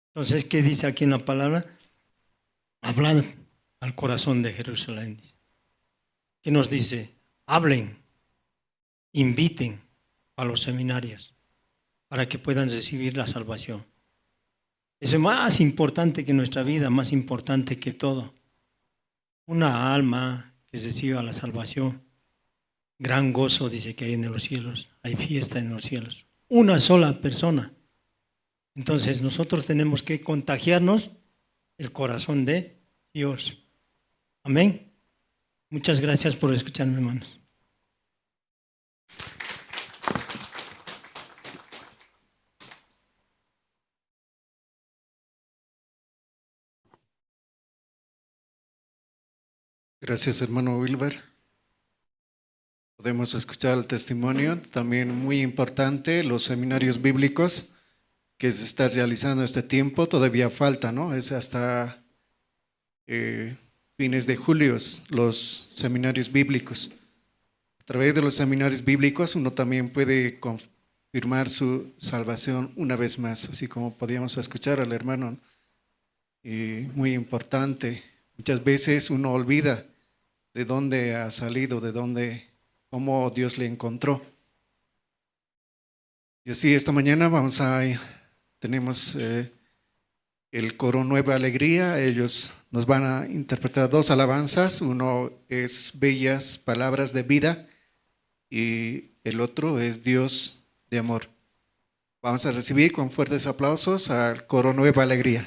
Entonces, ¿qué dice aquí en la palabra? Hablad al corazón de Jerusalén. ¿Qué nos dice? Hablen, inviten a los seminarios para que puedan recibir la salvación. Es más importante que nuestra vida, más importante que todo. Una alma que reciba la salvación. Gran gozo dice que hay en los cielos, hay fiesta en los cielos. Una sola persona Entonces nosotros tenemos que contagiarnos el corazón de Dios. Amén. Muchas gracias por escucharme, hermanos. Gracias, hermano Wilber. Podemos escuchar el testimonio, también muy importante, los seminarios bíblicos que se está realizando este tiempo, todavía falta, ¿no? Es hasta fines de julio los seminarios bíblicos. A través de los seminarios bíblicos uno también puede confirmar su salvación una vez más, así como podíamos escuchar al hermano. Muy importante. Muchas veces uno olvida de dónde ha salido, cómo Dios le encontró. Y así esta mañana tenemos el coro Nueva Alegría. Ellos nos van a interpretar 2 alabanzas. Uno es Bellas Palabras de Vida y el otro es Dios de Amor. Vamos a recibir con fuertes aplausos al coro Nueva Alegría.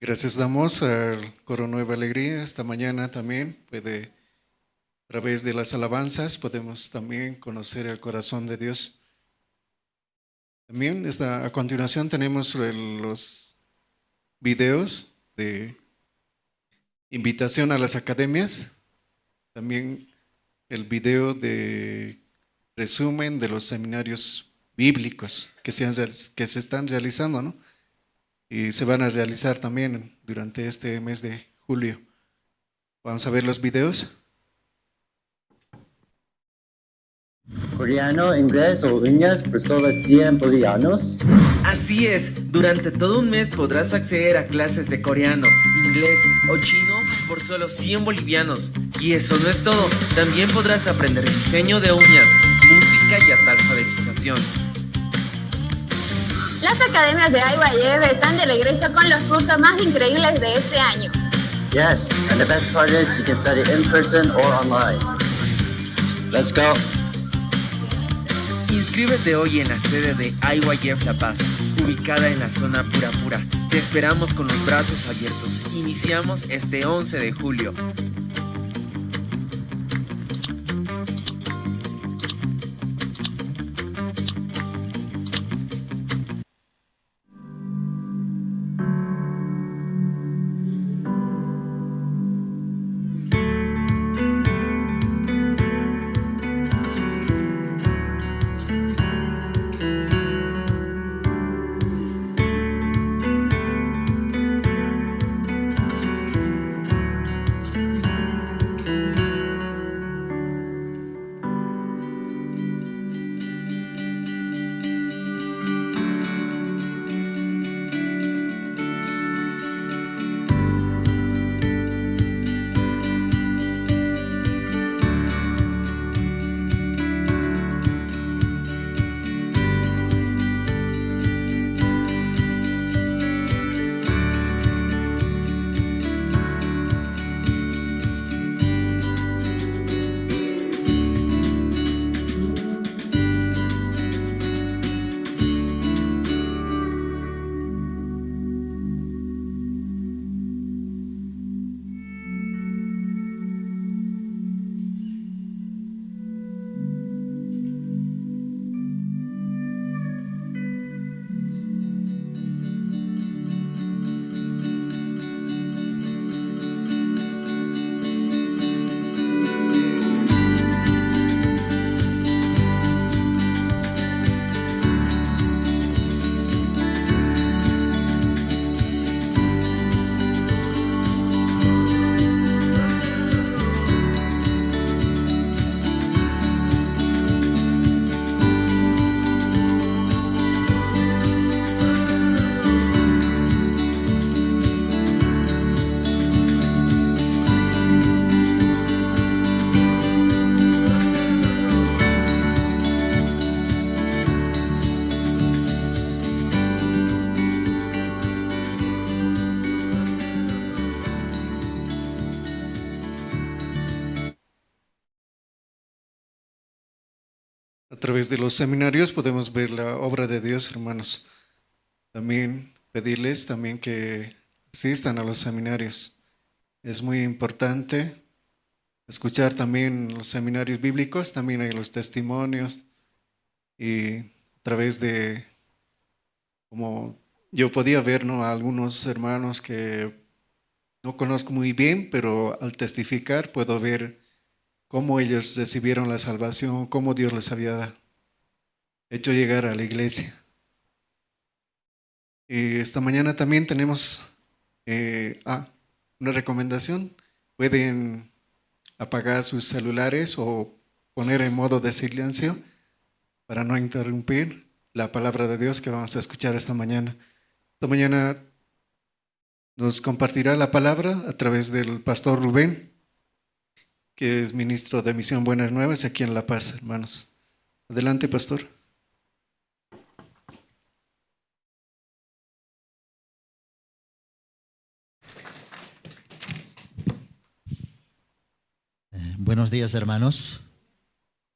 Gracias damos al Coro Nueva Alegría esta mañana también. A través de las alabanzas podemos también conocer el corazón de Dios. También a continuación tenemos los videos de invitación a las academias. También el video de resumen de los seminarios bíblicos que se están realizando, ¿no? Y se van a realizar también durante este mes de julio. Vamos a ver los videos. Coreano, inglés o líneas por solo 100 bolivianos. Así es, durante todo un mes podrás acceder a clases de coreano, inglés o chino por solo 100 bolivianos. Y eso no es todo, también podrás aprender diseño de uñas, música y hasta alfabetización. Las academias de IYF están de regreso con los cursos más increíbles de este año. Yes, and the best part is you can study in person or online. Let's go. Inscríbete hoy en la sede de IYF La Paz, ubicada en la zona Pura Pura. Te esperamos con los brazos abiertos. Iniciamos este 11 de julio. A través de los seminarios podemos ver la obra de Dios, hermanos. También pedirles también que asistan a los seminarios. Es muy importante escuchar también los seminarios bíblicos, también hay los testimonios y a través de, como yo podía ver, ¿no?, a algunos hermanos que no conozco muy bien, pero al testificar puedo ver cómo ellos recibieron la salvación, cómo Dios les había hecho llegar a la iglesia. Y esta mañana también tenemos una recomendación. Pueden apagar sus celulares o poner en modo de silencio para no interrumpir la palabra de Dios que vamos a escuchar esta mañana. Esta mañana nos compartirá la palabra a través del pastor Rubén, que es ministro de Misión Buenas Nuevas aquí en La Paz, hermanos. Adelante, pastor. Buenos días, hermanos.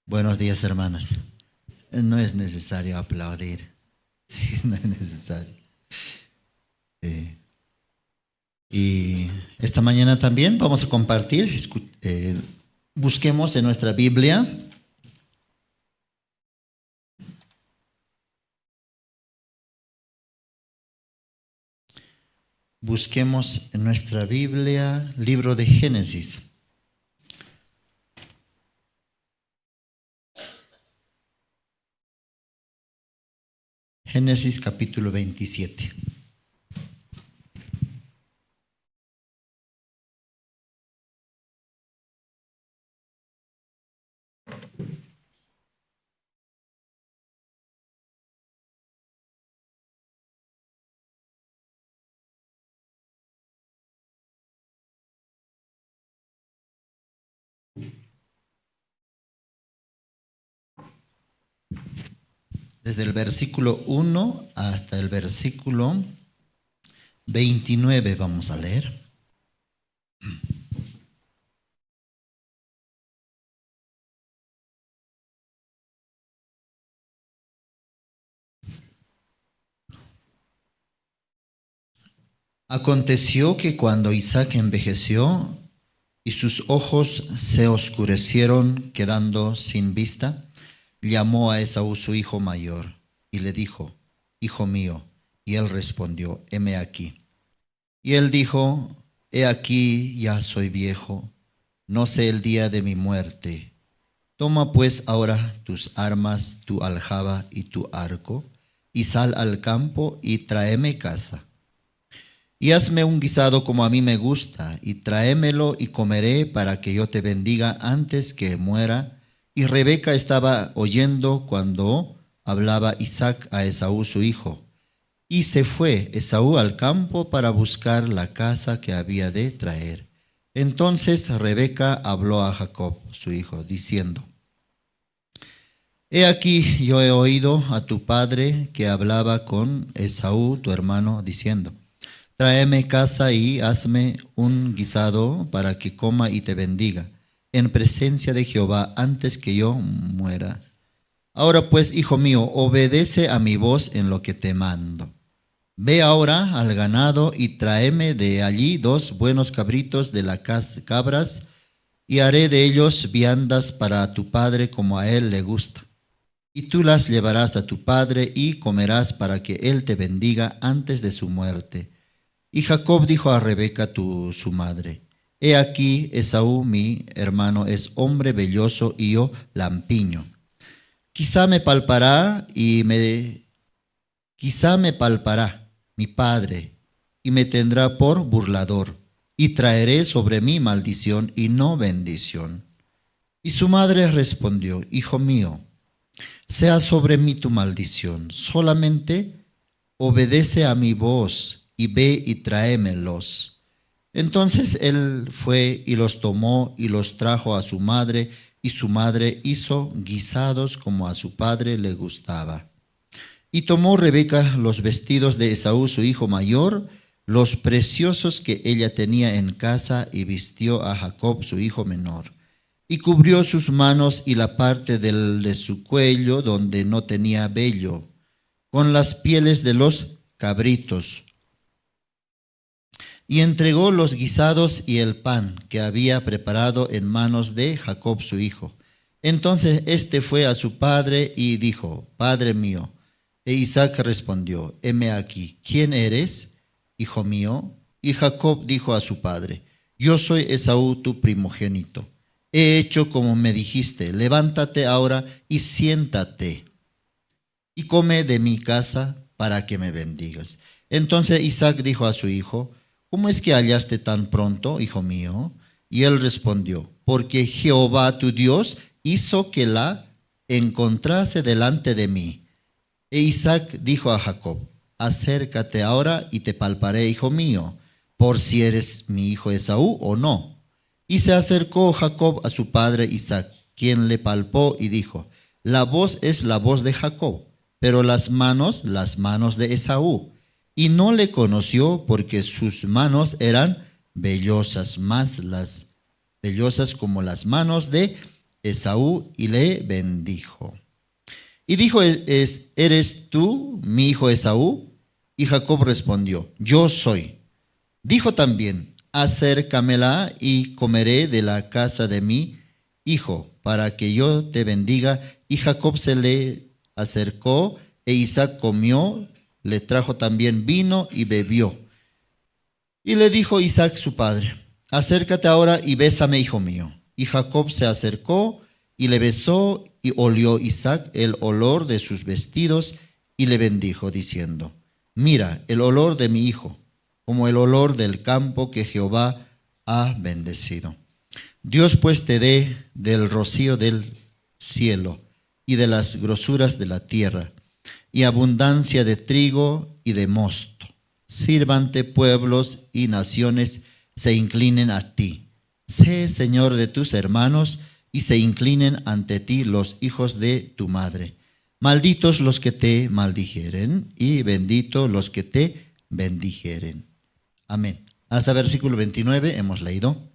Buenos días, hermanas. No es necesario aplaudir. Sí, no es necesario. Y esta mañana también vamos a compartir. Busquemos en nuestra Biblia. Busquemos en nuestra Biblia, libro de Génesis. Génesis capítulo 27. Desde el versículo 1 hasta el versículo 29 vamos a leer. Aconteció que cuando Isaac envejeció y sus ojos se oscurecieron quedando sin vista, llamó a Esaú su hijo mayor y le dijo: Hijo mío. Y él respondió: heme aquí. Y él dijo: he aquí, ya soy viejo, no sé el día de mi muerte. Toma pues ahora tus armas, tu aljaba y tu arco, y sal al campo y tráeme caza. Y hazme un guisado como a mí me gusta, y tráemelo y comeré para que yo te bendiga antes que muera. Y Rebeca estaba oyendo cuando hablaba Isaac a Esaú su hijo. Y se fue Esaú al campo para buscar la caza que había de traer. Entonces Rebeca habló a Jacob su hijo, diciendo: he aquí, yo he oído a tu padre que hablaba con Esaú tu hermano, diciendo: tráeme caza y hazme un guisado para que coma y te bendiga en presencia de Jehová antes que yo muera. Ahora pues, hijo mío, obedece a mi voz en lo que te mando. Ve ahora al ganado y tráeme de allí 2 buenos cabritos de las cabras, y haré de ellos viandas para tu padre como a él le gusta. Y tú las llevarás a tu padre y comerás para que él te bendiga antes de su muerte. Y Jacob dijo a Rebeca su madre: he aquí, Esaú mi hermano es hombre velloso y yo lampiño. Quizá me palpará mi padre y me tendrá por burlador, y traeré sobre mí maldición y no bendición. Y su madre respondió: hijo mío, sea sobre mí tu maldición, solamente obedece a mi voz y ve y tráemelos. Entonces él fue y los tomó y los trajo a su madre, y su madre hizo guisados como a su padre le gustaba. Y tomó Rebeca los vestidos de Esaú su hijo mayor, los preciosos que ella tenía en casa, y vistió a Jacob su hijo menor. Y cubrió sus manos y la parte de su cuello donde no tenía vello, con las pieles de los cabritos. Y entregó los guisados y el pan que había preparado en manos de Jacob su hijo. Entonces éste fue a su padre y dijo: Padre mío. E Isaac respondió: heme aquí. ¿Quién eres, hijo mío? Y Jacob dijo a su padre: Yo soy Esaú tu primogénito. He hecho como me dijiste. Levántate ahora y siéntate, y come de mi casa para que me bendigas. Entonces Isaac dijo a su hijo: ¿Cómo es que hallaste tan pronto, hijo mío? Y él respondió: porque Jehová tu Dios hizo que la encontrase delante de mí. E Isaac dijo a Jacob: acércate ahora y te palparé, hijo mío, por si eres mi hijo Esaú o no. Y se acercó Jacob a su padre Isaac, quien le palpó y dijo: la voz es la voz de Jacob, pero las manos de Esaú. Y no le conoció porque sus manos eran vellosas, más las vellosas como las manos de Esaú, y le bendijo. Y dijo: ¿Eres tú mi hijo Esaú? Y Jacob respondió: yo soy. Dijo también: acércamela y comeré de la casa de mi hijo, para que yo te bendiga. Y Jacob se le acercó, e Isaac comió, le trajo también vino y bebió. Y le dijo Isaac su padre: acércate ahora y bésame, hijo mío. Y Jacob se acercó y le besó, y olió Isaac el olor de sus vestidos, y le bendijo, diciendo: mira el olor de mi hijo, como el olor del campo que Jehová ha bendecido. Dios pues te dé del rocío del cielo y de las grosuras de la tierra, y abundancia de trigo y de mosto. Sírvante pueblos y naciones, se inclinen a ti. Sé Señor de tus hermanos, y se inclinen ante ti los hijos de tu madre. Malditos los que te maldijeren, y benditos los que te bendijeren. Amén. Hasta versículo 29 hemos leído.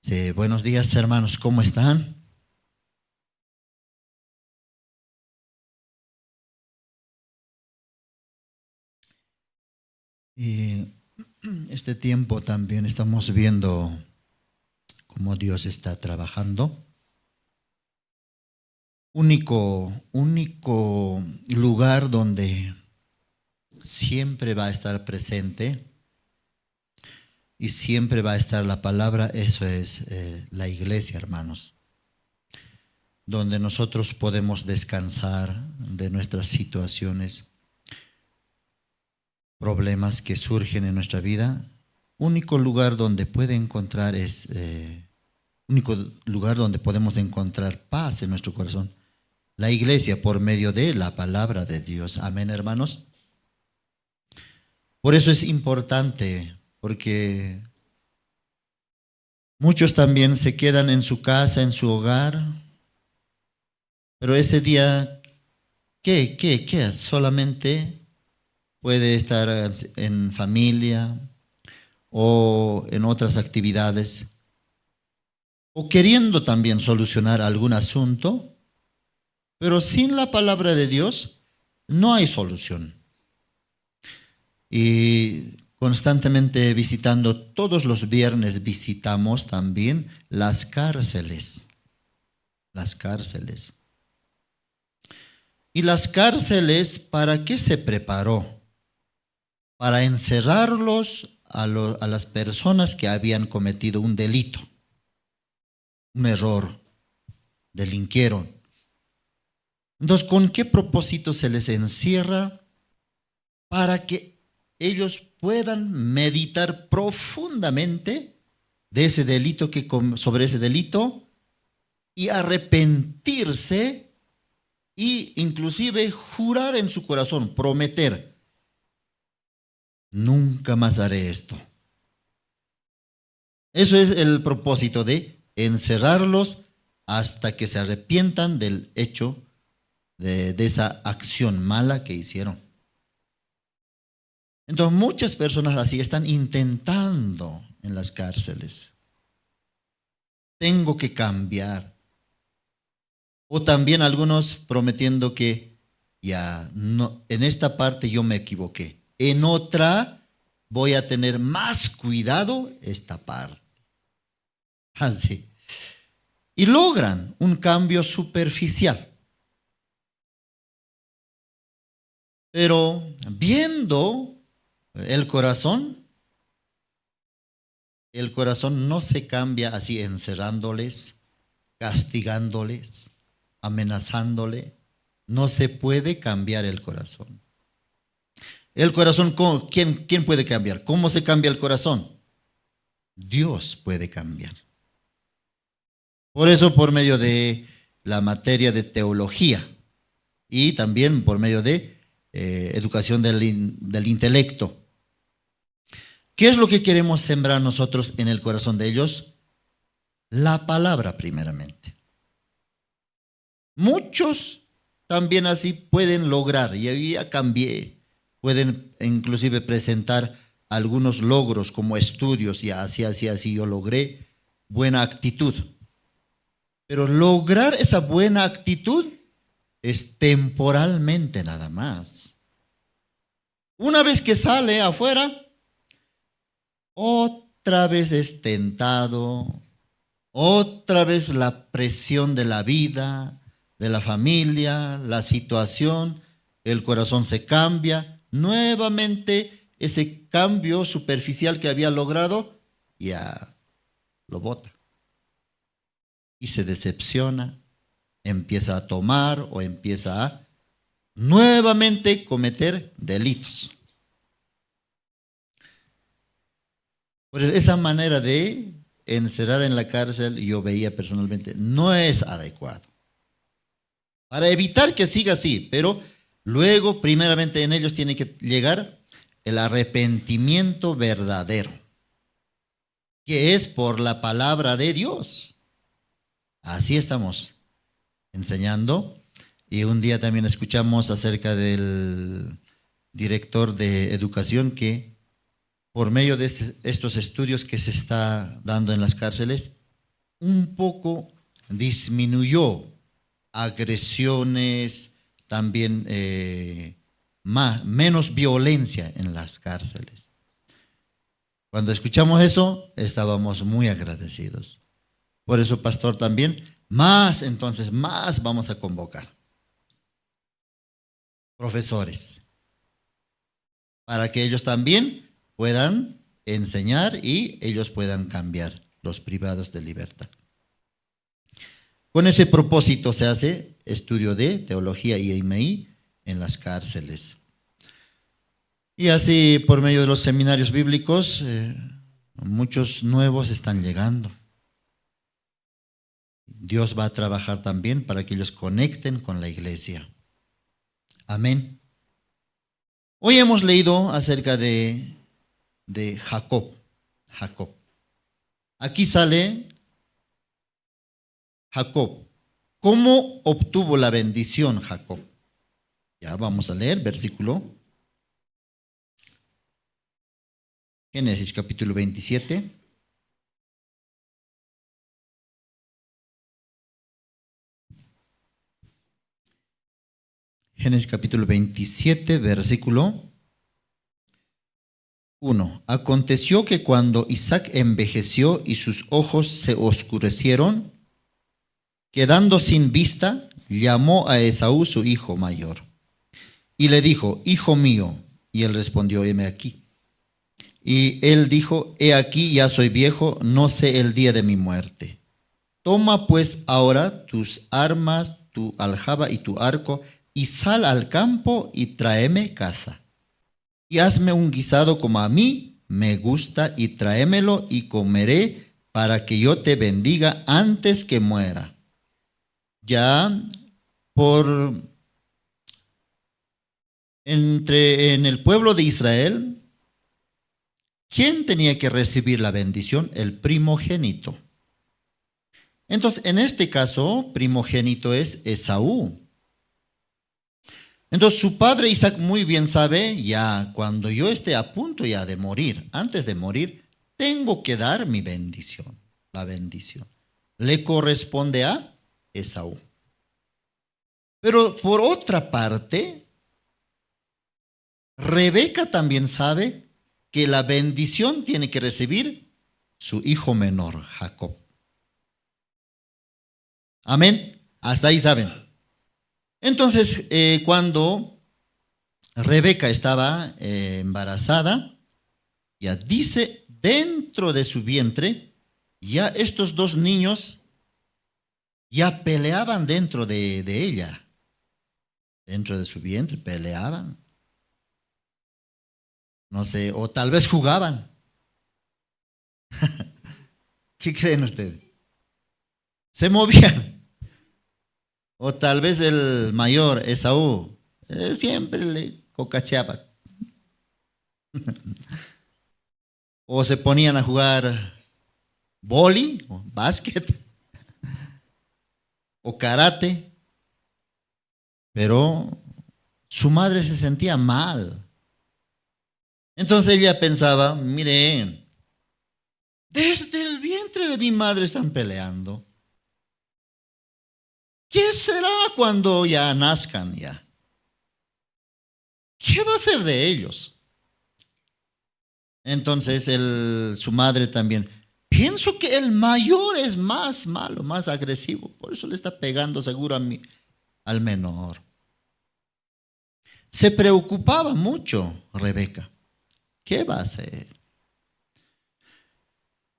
Sí, buenos días, hermanos, ¿cómo están? Y este tiempo también estamos viendo cómo Dios está trabajando. Único lugar donde siempre va a estar presente y siempre va a estar la palabra, eso es la iglesia, hermanos. Donde nosotros podemos descansar de nuestras situaciones, problemas que surgen en nuestra vida. Único lugar donde puede encontrar único lugar donde podemos encontrar paz en nuestro corazón. La iglesia, por medio de la palabra de Dios. Amén, hermanos. Por eso es importante, porque muchos también se quedan en su casa, en su hogar, pero ese día, ¿qué? Solamente puede estar en familia o en otras actividades, o queriendo también solucionar algún asunto, pero sin la palabra de Dios no hay solución. Y constantemente visitando, todos los viernes visitamos también las cárceles. Las cárceles. ¿Y las cárceles para qué se preparó? Para encerrarlos a las personas que habían cometido un delito, un error, delinquieron. Entonces, ¿con qué propósito se les encierra? Para que ellos puedan meditar profundamente de ese delito, sobre ese delito, y arrepentirse, y inclusive jurar en su corazón, prometer: nunca más haré esto. Eso es el propósito de encerrarlos hasta que se arrepientan del hecho, de esa acción mala que hicieron. Entonces muchas personas así están intentando en las cárceles. Tengo que cambiar. O también algunos prometiendo que ya no, en esta parte yo me equivoqué, en otra voy a tener más cuidado esta parte. Así. Y logran un cambio superficial. Pero viendo el corazón no se cambia así, encerrándoles, castigándoles, amenazándole. No se puede cambiar el corazón. El corazón, ¿quién puede cambiar? ¿Cómo se cambia el corazón? Dios puede cambiar. Por eso, por medio de la materia de teología y también por medio de educación del intelecto. ¿Qué es lo que queremos sembrar nosotros en el corazón de ellos? La palabra, primeramente. Muchos también así pueden lograr, y ya cambié, pueden inclusive presentar algunos logros como estudios y así yo logré buena actitud. Pero lograr esa buena actitud es temporalmente nada más. Una vez que sale afuera, otra vez es tentado, otra vez la presión de la vida, de la familia, la situación, el corazón se cambia, nuevamente ese cambio superficial que había logrado, ya lo bota. Y se decepciona, empieza a tomar o empieza a nuevamente cometer delitos. Por esa manera de encerrar en la cárcel, yo veía personalmente, no es adecuado. Para evitar que siga así, pero luego, primeramente en ellos tiene que llegar el arrepentimiento verdadero, que es por la palabra de Dios. Así estamos enseñando. Y un día también escuchamos acerca del director de educación que por medio de estos estudios que se está dando en las cárceles, un poco disminuyó agresiones, también menos violencia en las cárceles. Cuando escuchamos eso, estábamos muy agradecidos. Por eso, pastor, también más vamos a convocar profesores para que ellos también puedan enseñar y ellos puedan cambiar los privados de libertad. Con ese propósito se hace estudio de teología y IMI en las cárceles. Y así, por medio de los seminarios bíblicos, muchos nuevos están llegando. Dios va a trabajar también para que ellos conecten con la iglesia. Amén. Hoy hemos leído acerca de Jacob. Aquí sale Jacob. ¿Cómo obtuvo la bendición Jacob? Ya vamos a leer versículo. Génesis capítulo 27. Génesis capítulo 27, versículo 1. Aconteció que cuando Isaac envejeció y sus ojos se oscurecieron, quedando sin vista, llamó a Esaú su hijo mayor. Y le dijo, hijo mío. Y él respondió, heme aquí. Y él dijo, he aquí, ya soy viejo, no sé el día de mi muerte. Toma pues ahora tus armas, tu aljaba y tu arco, y sal al campo y tráeme caza. Y hazme un guisado como a mí me gusta, y tráemelo y comeré para que yo te bendiga antes que muera. Ya en el pueblo de Israel, ¿quién tenía que recibir la bendición? El primogénito. Entonces, en este caso, primogénito es Esaú. Entonces su padre Isaac muy bien sabe, ya cuando yo esté a punto ya de morir, antes de morir, tengo que dar mi bendición, la bendición. Le corresponde a Esaú. Pero por otra parte, Rebeca también sabe que la bendición tiene que recibir su hijo menor, Jacob. Amén. Hasta ahí saben. Entonces, cuando Rebeca estaba embarazada, ya dice, dentro de su vientre, ya estos dos niños ya peleaban dentro de ella. Dentro de su vientre peleaban. No sé, o tal vez jugaban. ¿Qué creen ustedes? Se movían. O tal vez el mayor, Esaú, siempre le cocacheaba. O se ponían a jugar vóley, o básquet, o karate. Pero su madre se sentía mal. Entonces ella pensaba, mire, desde el vientre de mi madre están peleando. ¿Qué será cuando ya nazcan ya? ¿Qué va a ser de ellos? Entonces su madre también, pienso que el mayor es más malo, más agresivo, por eso le está pegando seguro al menor. Se preocupaba mucho Rebeca. ¿Qué va a hacer?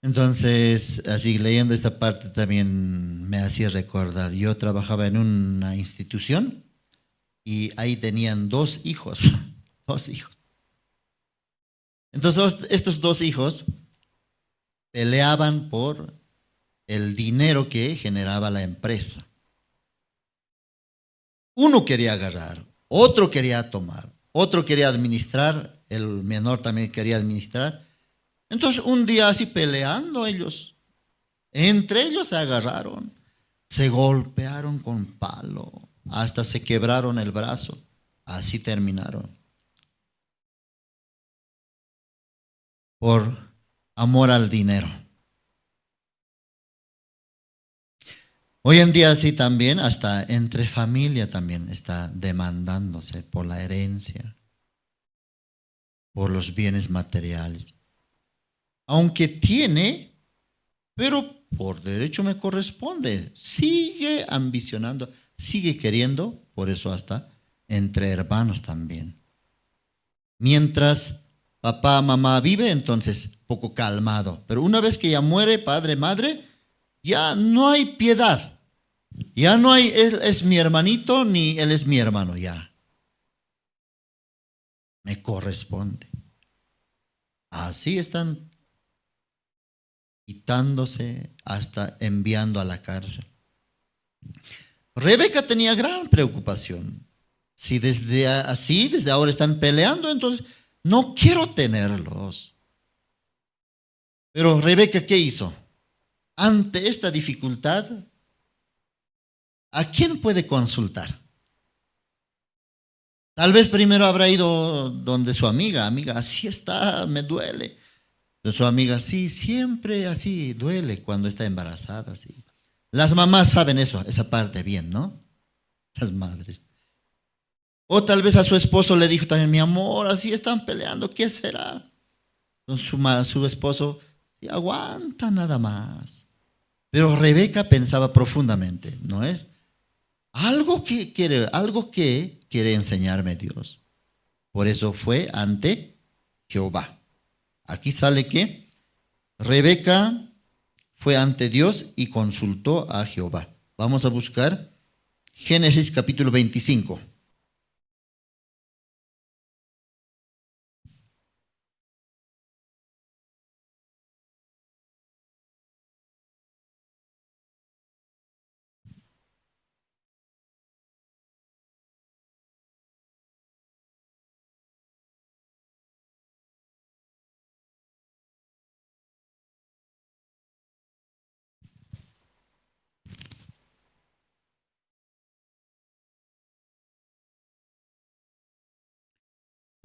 Entonces, así leyendo esta parte también me hacía recordar, yo trabajaba en una institución y ahí tenían 2 hijos, 2 hijos. Entonces, estos 2 hijos peleaban por el dinero que generaba la empresa. Uno quería agarrar, otro quería tomar, otro quería administrar, el menor también quería administrar. Entonces un día así peleando ellos, entre ellos se agarraron, se golpearon con palo, hasta se quebraron el brazo, así terminaron. Por amor al dinero. Hoy en día sí también, hasta entre familia también está demandándose por la herencia, por los bienes materiales. Aunque tiene, pero por derecho me corresponde. Sigue ambicionando, sigue queriendo, por eso hasta entre hermanos también. Mientras papá, mamá vive, entonces poco calmado. Pero una vez que ya muere padre, madre, ya no hay piedad. Ya no hay, él es mi hermanito, ni él es mi hermano, ya. Me corresponde. Así están quitándose hasta enviando a la cárcel. Rebeca tenía gran preocupación. Si desde ahora están peleando, entonces no quiero tenerlos. Pero Rebeca, ¿qué hizo? Ante esta dificultad, ¿a quién puede consultar? Tal vez primero habrá ido donde su amiga, así está, me duele. De su amiga, sí, siempre así duele cuando está embarazada. Sí. Las mamás saben eso, esa parte bien, ¿no? Las madres. O tal vez a su esposo le dijo también, mi amor, así están peleando, ¿qué será? Entonces su esposo, sí, aguanta nada más. Pero Rebeca pensaba profundamente, ¿no es? Algo que quiere enseñarme Dios. Por eso fue ante Jehová. Aquí sale que Rebeca fue ante Dios y consultó a Jehová. Vamos a buscar Génesis capítulo 25.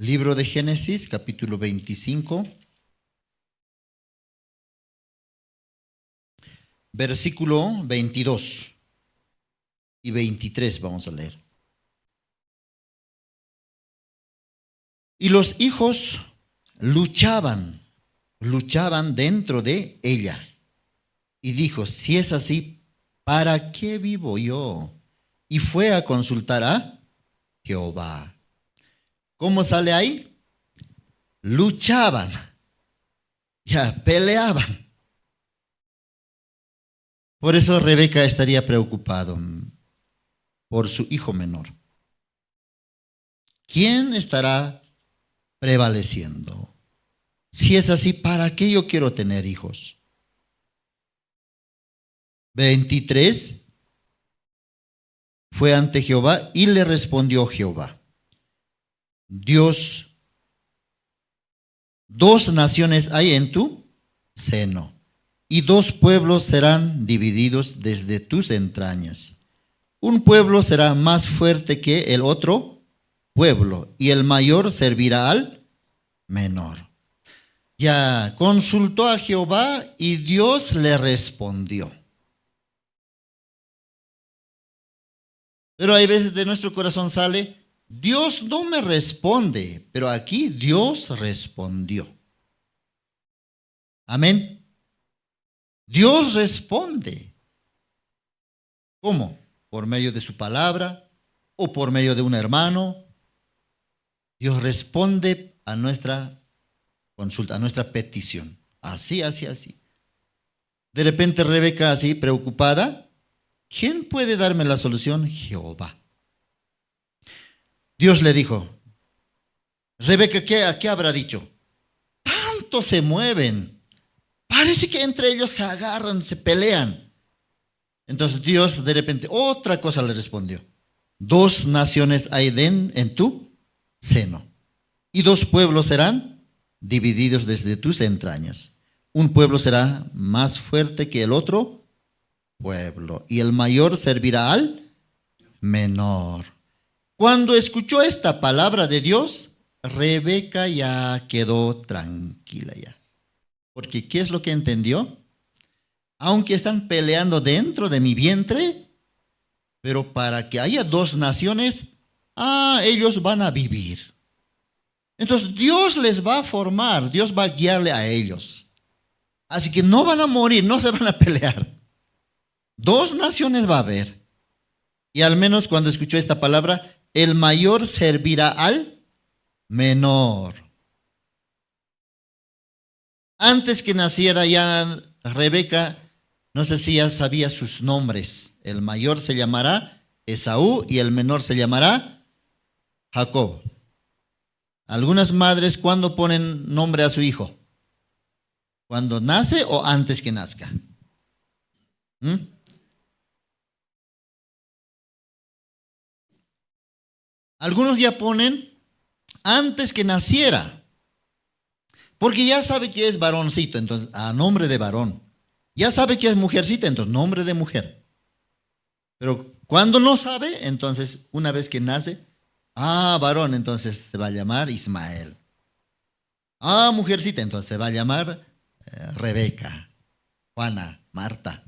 Libro de Génesis, capítulo 25, versículo 22 y 23 vamos a leer. Y los hijos luchaban dentro de ella. Y dijo, si es así, ¿para qué vivo yo? Y fue a consultar a Jehová. ¿Cómo sale ahí? Luchaban, ya peleaban. Por eso Rebeca estaría preocupado por su hijo menor. ¿Quién estará prevaleciendo? Si es así, ¿para qué yo quiero tener hijos? 23. Fue ante Jehová y le respondió Jehová. Dios, 2 naciones hay en tu seno, y 2 pueblos serán divididos desde tus entrañas. Un pueblo será más fuerte que el otro pueblo, y el mayor servirá al menor. Ya consultó a Jehová y Dios le respondió. Pero hay veces de nuestro corazón sale, Dios no me responde, pero aquí Dios respondió. Amén. Dios responde. ¿Cómo? Por medio de su palabra o por medio de un hermano. Dios responde a nuestra consulta, a nuestra petición. Así. De repente Rebeca así, preocupada. ¿Quién puede darme la solución? Jehová. Dios le dijo, Rebeca, ¿qué habrá dicho? Tanto se mueven. Parece que entre ellos se agarran, se pelean. Entonces Dios de repente otra cosa le respondió. 2 naciones hay en tu seno, y 2 pueblos serán divididos desde tus entrañas. Un pueblo será más fuerte que el otro pueblo, y el mayor servirá al menor. Cuando escuchó esta palabra de Dios, Rebeca ya quedó tranquila ya. Porque ¿qué es lo que entendió? Aunque están peleando dentro de mi vientre, pero para que haya 2 naciones, ellos van a vivir. Entonces Dios les va a formar, Dios va a guiarle a ellos. Así que no van a morir, no se van a pelear. 2 naciones va a haber. Y al menos cuando escuchó esta palabra, el mayor servirá al menor. Antes que naciera ya Rebeca, no sé si ya sabía sus nombres. El mayor se llamará Esaú y el menor se llamará Jacob. Algunas madres, ¿cuándo ponen nombre a su hijo? ¿Cuando nace o antes que nazca? Algunos ya ponen antes que naciera, porque ya sabe que es varoncito, entonces a nombre de varón. Ya sabe que es mujercita, entonces nombre de mujer. Pero cuando no sabe, entonces una vez que nace, varón, entonces se va a llamar Ismael. Mujercita, entonces se va a llamar Rebeca, Juana, Marta.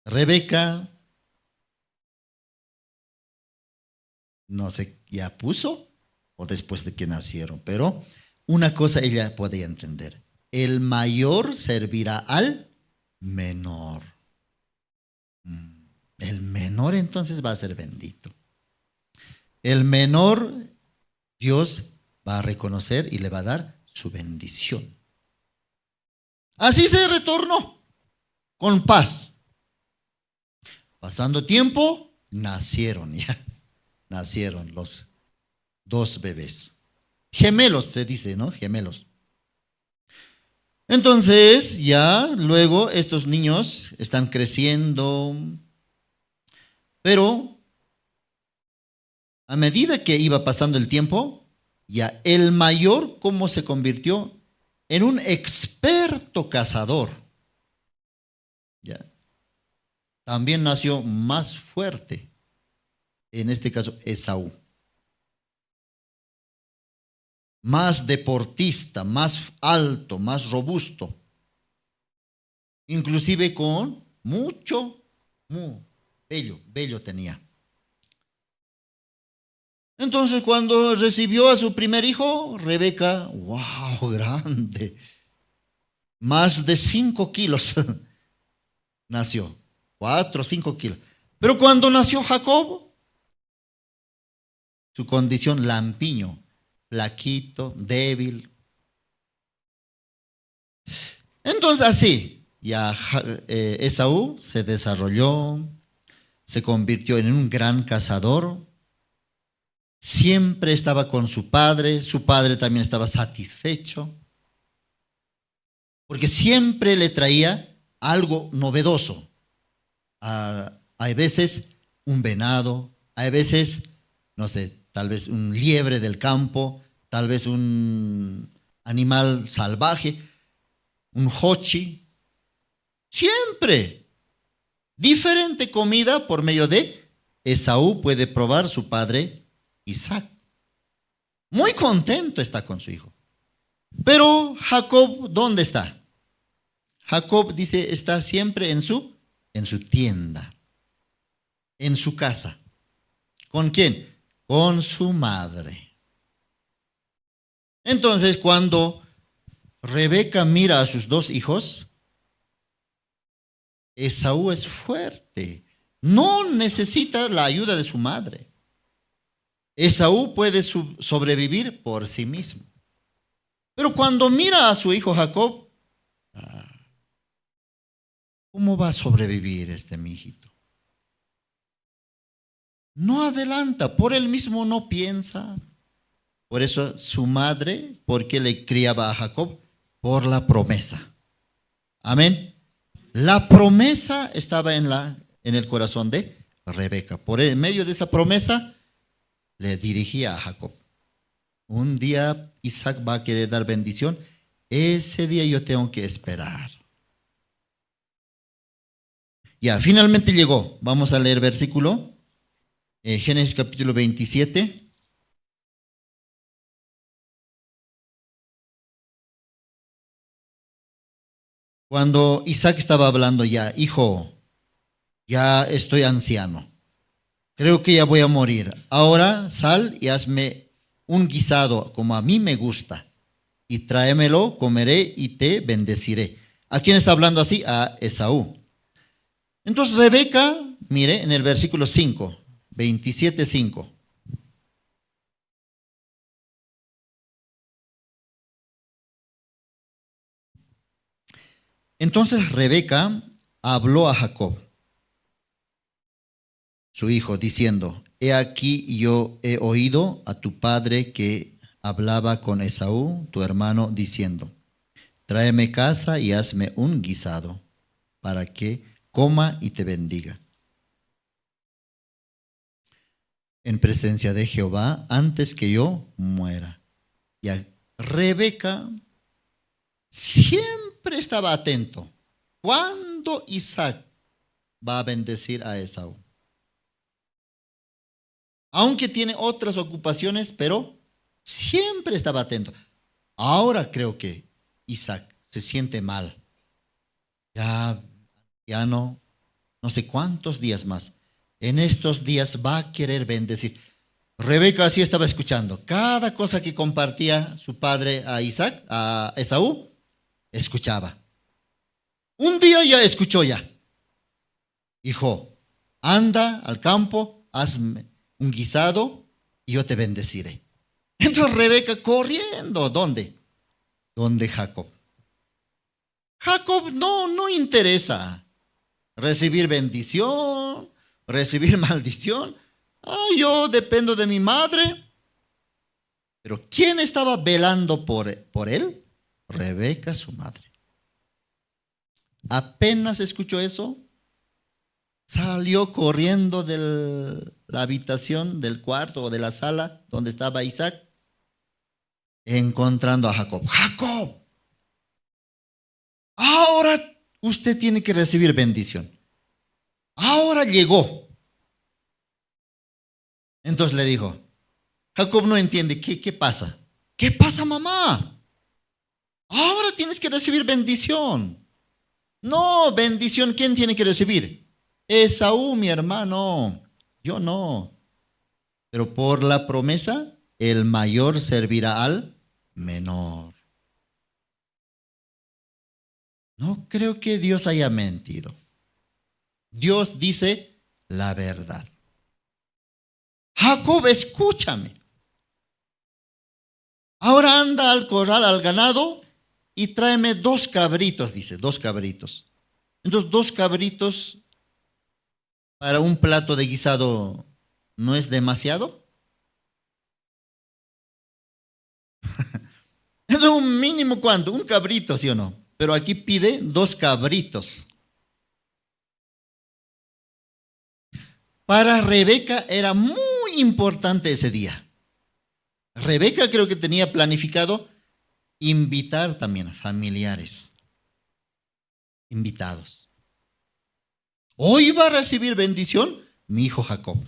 Rebeca, no sé, ya puso o después de que nacieron, pero una cosa ella podía entender. El mayor servirá al menor. El menor entonces va a ser bendito. El menor, Dios va a reconocer y le va a dar su bendición. Así se retornó, con paz. Pasando tiempo, nacieron ya. Nacieron los 2 bebés. Gemelos se dice, ¿no? Gemelos. Entonces, ya luego estos niños están creciendo, pero a medida que iba pasando el tiempo, ya el mayor como se convirtió en un experto cazador. Ya. También nació más fuerte, en este caso Esaú. Más deportista, más alto, más robusto. Inclusive con mucho vello tenía. Entonces cuando recibió a su primer hijo, Rebeca, wow, grande. Más de 5 kilos nació. 4 o 5 kilos. Pero cuando nació Jacob, su condición lampiño, flaquito, débil. Entonces así, ya Esaú se desarrolló, se convirtió en un gran cazador, siempre estaba con su padre también estaba satisfecho, porque siempre le traía algo novedoso. Hay veces un venado, hay veces, no sé, tal vez un liebre del campo, tal vez un animal salvaje, un jochi. Siempre diferente comida por medio de Esaú puede probar su padre Isaac. Muy contento está con su hijo. Pero Jacob, ¿dónde está? Jacob dice, está siempre en su tienda, en su casa. ¿Con quién? Con su madre. Entonces, cuando Rebeca mira a sus dos hijos, Esaú es fuerte. No necesita la ayuda de su madre. Esaú puede sobrevivir por sí mismo. Pero cuando mira a su hijo Jacob, ¿cómo va a sobrevivir mi hijito? No adelanta, por él mismo no piensa. Por eso su madre, ¿por qué le criaba a Jacob? Por la promesa. Amén. La promesa estaba en el corazón de Rebeca. Por el medio de esa promesa le dirigía a Jacob. Un día Isaac va a querer dar bendición. Ese día yo tengo que esperar. Ya, finalmente llegó. Vamos a leer versículo. Génesis capítulo 27. Cuando Isaac estaba hablando ya, hijo, ya estoy anciano. Creo que ya voy a morir. Ahora sal y hazme un guisado como a mí me gusta. Y tráemelo, comeré y te bendeciré. ¿A quién está hablando así? A Esaú. Entonces Rebeca, mire en el versículo 5, 27:5. Entonces Rebeca habló a Jacob, su hijo, diciendo, he aquí yo he oído a tu padre que hablaba con Esaú, tu hermano, diciendo, tráeme caza y hazme un guisado para que coma y te bendiga en presencia de Jehová antes que yo muera. Y a Rebeca siempre estaba atento. ¿Cuándo Isaac va a bendecir a Esaú? Aunque tiene otras ocupaciones, pero siempre estaba atento. Ahora creo que Isaac se siente mal. Ya no sé cuántos días más. En estos días va a querer bendecir. Rebeca así estaba escuchando. Cada cosa que compartía su padre a Isaac, a Esaú, escuchaba. Un día ya escuchó ya. Hijo, anda al campo, hazme un guisado y yo te bendeciré. Entonces Rebeca corriendo, ¿dónde? Donde Jacob. Jacob no interesa recibir bendición, recibir maldición. Yo dependo de mi madre. Pero ¿quién estaba velando por él? Rebeca, su madre. Apenas escuchó eso, salió corriendo de la habitación, del cuarto o de la sala donde estaba Isaac, encontrando a Jacob. ¡Jacob! Ahora usted tiene que recibir bendición. Ahora llegó. Entonces le dijo, Jacob no entiende, ¿qué pasa? ¿Qué pasa, mamá? Ahora tienes que recibir bendición. No, bendición, ¿quién tiene que recibir? Esaú, mi hermano. Yo no. Pero por la promesa, el mayor servirá al menor. No creo que Dios haya mentido. Dios dice la verdad. Jacob, escúchame. Ahora anda al corral, al ganado, y tráeme 2 cabritos, dice, 2 cabritos. Entonces, 2 cabritos para un plato de guisado, ¿no es demasiado? Es un mínimo, ¿cuánto? Un cabrito, ¿sí o no? Pero aquí pide 2 cabritos. Para Rebeca era muy importante ese día. Rebeca creo que tenía planificado invitar también a familiares, invitados. Hoy va a recibir bendición mi hijo Jacob.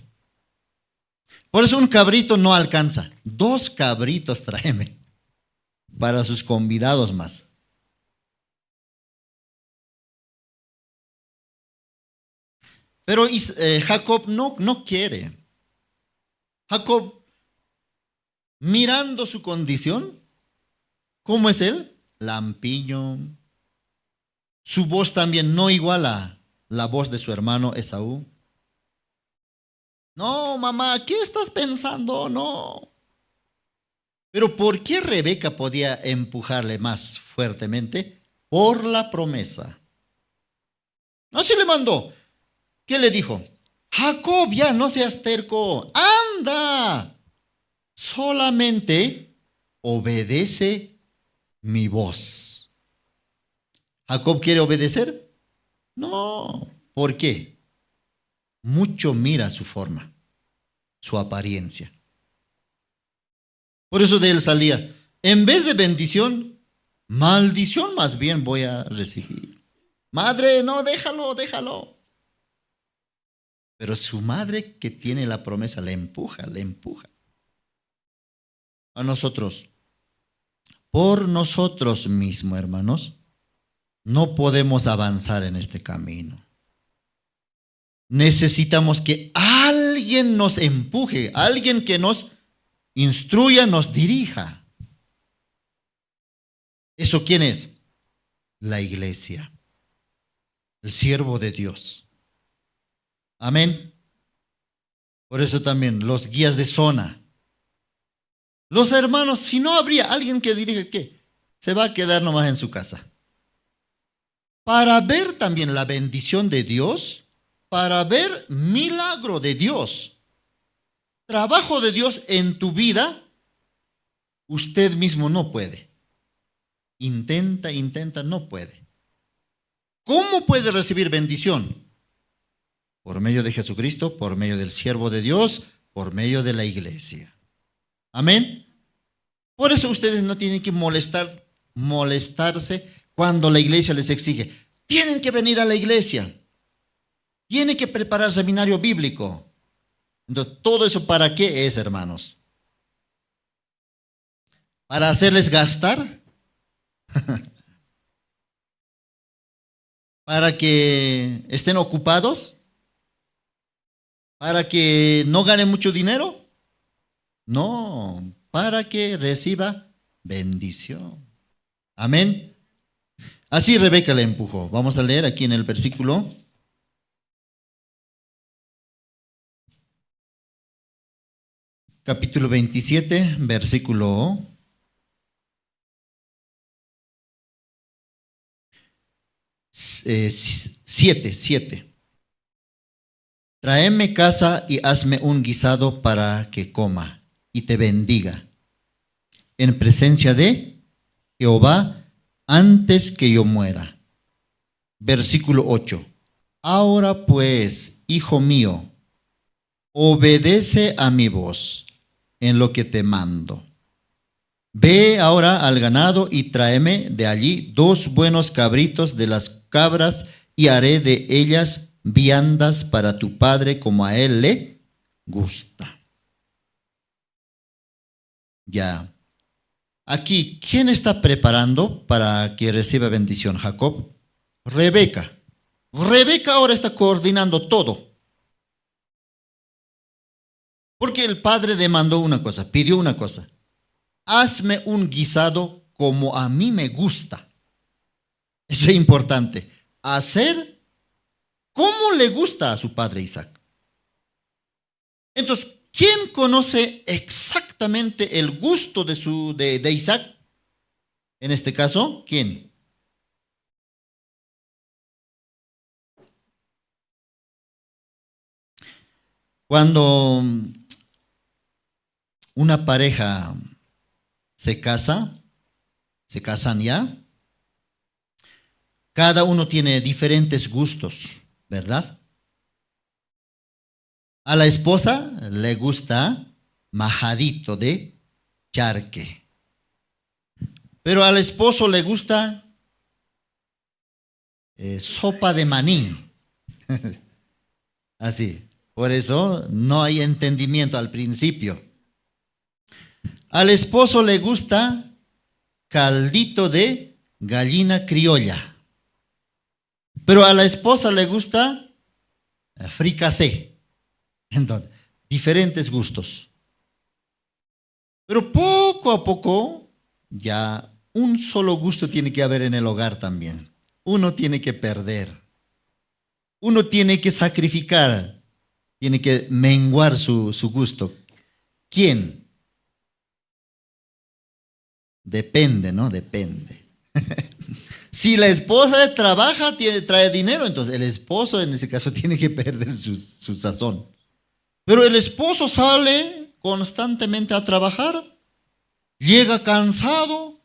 Por eso un cabrito no alcanza. 2 cabritos tráeme para sus convidados más. Pero Jacob no quiere. Jacob, mirando su condición, ¿cómo es él? Lampiño. Su voz también no iguala la voz de su hermano Esaú. No, mamá, ¿qué estás pensando? No. Pero ¿por qué Rebeca podía empujarle más fuertemente? Por la promesa. Así le mandó. ¿Qué le dijo? Jacob, ya no seas terco. Anda. Solamente obedece mi voz. ¿Jacob quiere obedecer? No. ¿Por qué? Mucho mira su forma, su apariencia. Por eso de él salía, en vez de bendición, maldición más bien voy a recibir. Madre, no, déjalo. Pero su madre que tiene la promesa le empuja. A nosotros, por nosotros mismos, hermanos, no podemos avanzar en este camino. Necesitamos que alguien nos empuje, alguien que nos instruya, nos dirija. ¿Eso quién es? La iglesia, el siervo de Dios. Amén. Por eso también los guías de zona. Los hermanos, si no habría alguien que dirige, ¿qué? Se va a quedar nomás en su casa. Para ver también la bendición de Dios, para ver milagro de Dios, trabajo de Dios en tu vida, usted mismo no puede. Intenta, no puede. ¿Cómo puede recibir bendición? Por medio de Jesucristo, por medio del siervo de Dios, por medio de la iglesia. Amén. Por eso ustedes no tienen que molestarse cuando la iglesia les exige. Tienen que venir a la iglesia. Tienen que preparar seminario bíblico. Entonces, ¿todo eso para qué es, hermanos? ¿Para hacerles gastar? ¿Para que estén ocupados? ¿Para que no ganen mucho dinero? No, para que reciba bendición. Amén. Así Rebeca le empujó. Vamos a leer aquí en el versículo capítulo 27, versículo 7. Tráeme casa y hazme un guisado para que coma y te bendiga en presencia de Jehová antes que yo muera. Versículo 8. Ahora pues, hijo mío, obedece a mi voz en lo que te mando. Ve ahora al ganado y tráeme de allí 2 buenos cabritos de las cabras y haré de ellas viandas para tu padre como a él le gusta. Ya. Aquí, ¿quién está preparando para que reciba bendición? Jacob. Rebeca. Rebeca ahora está coordinando todo. Porque el padre demandó una cosa, pidió una cosa. Hazme un guisado como a mí me gusta. Eso es importante. Hacer como le gusta a su padre Isaac. Entonces, ¿quién conoce exactamente el gusto de Isaac? En este caso, ¿quién? Cuando una pareja se casan ya, cada uno tiene diferentes gustos, ¿verdad? A la esposa le gusta majadito de charque, pero al esposo le gusta sopa de maní, así. Por eso no hay entendimiento al principio. Al esposo le gusta caldito de gallina criolla, pero a la esposa le gusta fricasé. Entonces, diferentes gustos. Pero poco a poco, ya un solo gusto tiene que haber en el hogar también. Uno tiene que perder. Uno tiene que sacrificar. Tiene que menguar su gusto. ¿Quién? Depende, ¿no? Depende. Si la esposa trabaja, trae dinero, entonces el esposo en ese caso tiene que perder su sazón. Pero el esposo sale constantemente a trabajar, llega cansado,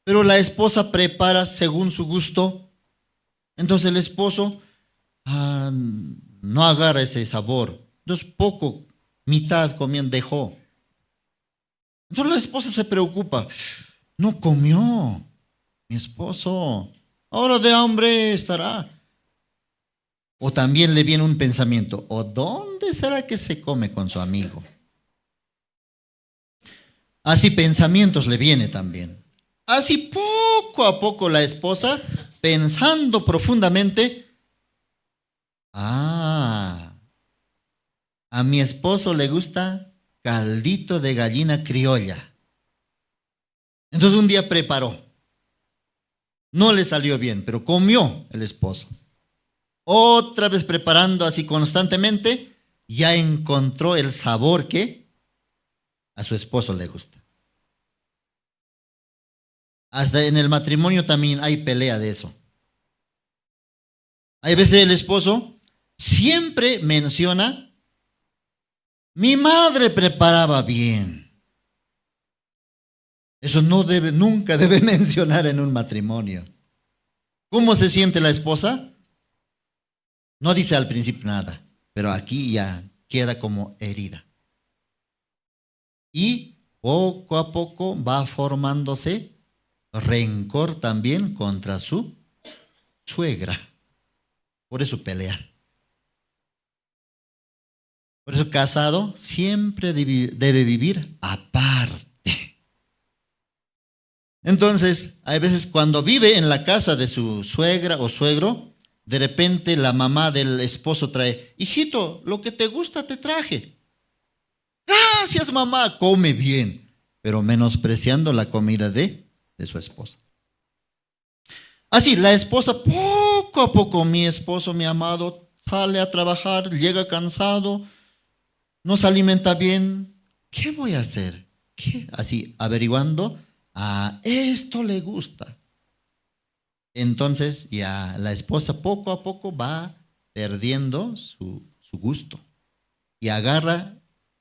pero la esposa prepara según su gusto. Entonces el esposo no agarra ese sabor. Entonces poco, mitad comiendo, dejó. Entonces la esposa se preocupa. No comió mi esposo. Ahora de hambre estará. O también le viene un pensamiento. ¿O dónde será que se come con su amigo? Así pensamientos le viene también. Así poco a poco la esposa, pensando profundamente, a mi esposo le gusta caldito de gallina criolla. Entonces un día preparó. No le salió bien, pero comió el esposo. Otra vez preparando así constantemente, ya encontró el sabor que a su esposo le gusta. Hasta en el matrimonio también hay pelea de eso. Hay veces el esposo siempre menciona, mi madre preparaba bien. Eso nunca debe mencionar en un matrimonio. ¿Cómo se siente la esposa? No dice al principio nada, pero aquí ya queda como herida. Y poco a poco va formándose rencor también contra su suegra. Por eso pelear. Por eso casado siempre debe vivir aparte. Entonces, hay veces cuando vive en la casa de su suegra o suegro, de repente la mamá del esposo trae, hijito, lo que te gusta te traje. Gracias, mamá, come bien, pero menospreciando la comida de su esposa. Así, la esposa poco a poco, mi esposo, mi amado, sale a trabajar, llega cansado, no se alimenta bien. ¿Qué voy a hacer? ¿Qué? Así, averiguando, a esto le gusta. Entonces ya la esposa poco a poco va perdiendo su gusto y agarra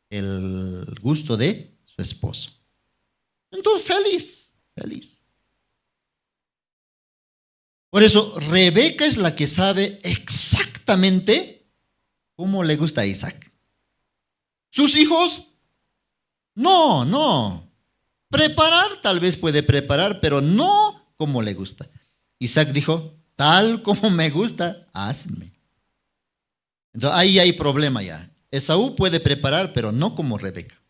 el gusto de su esposo. Entonces feliz. Por eso Rebeca es la que sabe exactamente cómo le gusta a Isaac. Sus hijos, no. Preparar, tal vez puede preparar, pero no como le gusta. Isaac dijo, tal como me gusta, hazme. Entonces ahí hay problema ya. Esaú puede preparar, pero no como Rebeca.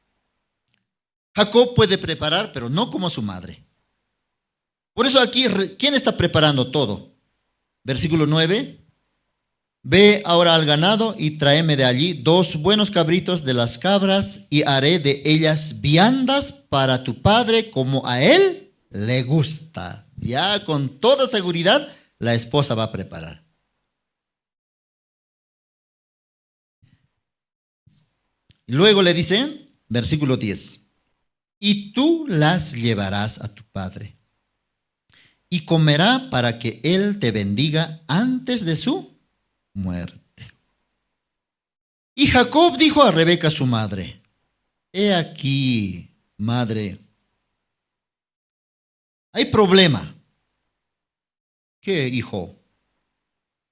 Jacob puede preparar, pero no como su madre. Por eso aquí, ¿quién está preparando todo? Versículo 9. Ve ahora al ganado y tráeme de allí 2 buenos cabritos de las cabras y haré de ellas viandas para tu padre como a él le gusta. Ya con toda seguridad la esposa va a preparar. Luego le dice, versículo 10, y tú las llevarás a tu padre y comerá para que él te bendiga antes de su muerte. Y Jacob dijo a Rebeca su madre, he aquí, madre, hay problema. ¿Qué, hijo?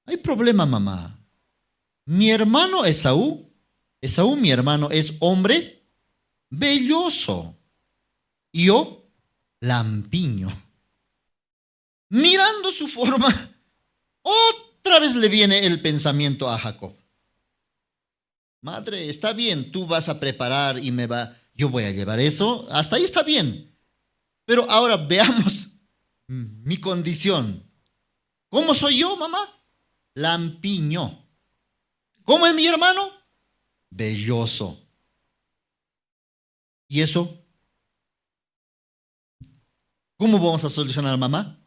Hay problema, mamá. Mi hermano Esaú, mi hermano, es hombre velloso y yo lampiño. Mirando su forma, otra vez le viene el pensamiento a Jacob. madre, está bien, tú vas a preparar y yo voy a llevar eso, hasta ahí está bien. Pero ahora veamos mi condición. ¿Cómo soy yo, mamá? Lampiño. ¿Cómo es mi hermano? Velloso. ¿Y eso? ¿Cómo vamos a solucionar, mamá?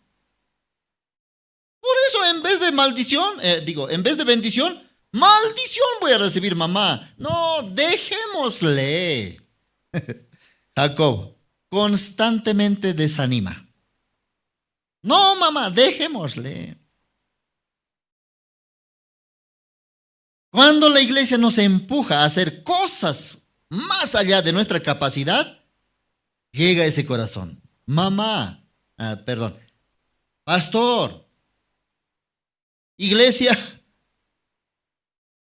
Por eso, en vez de maldición, en vez de bendición, maldición voy a recibir, mamá. No, dejémosle. Jacob constantemente desanima. No, mamá, dejémosle. Cuando la iglesia nos empuja a hacer cosas más allá de nuestra capacidad, llega ese corazón. Mamá, pastor, iglesia,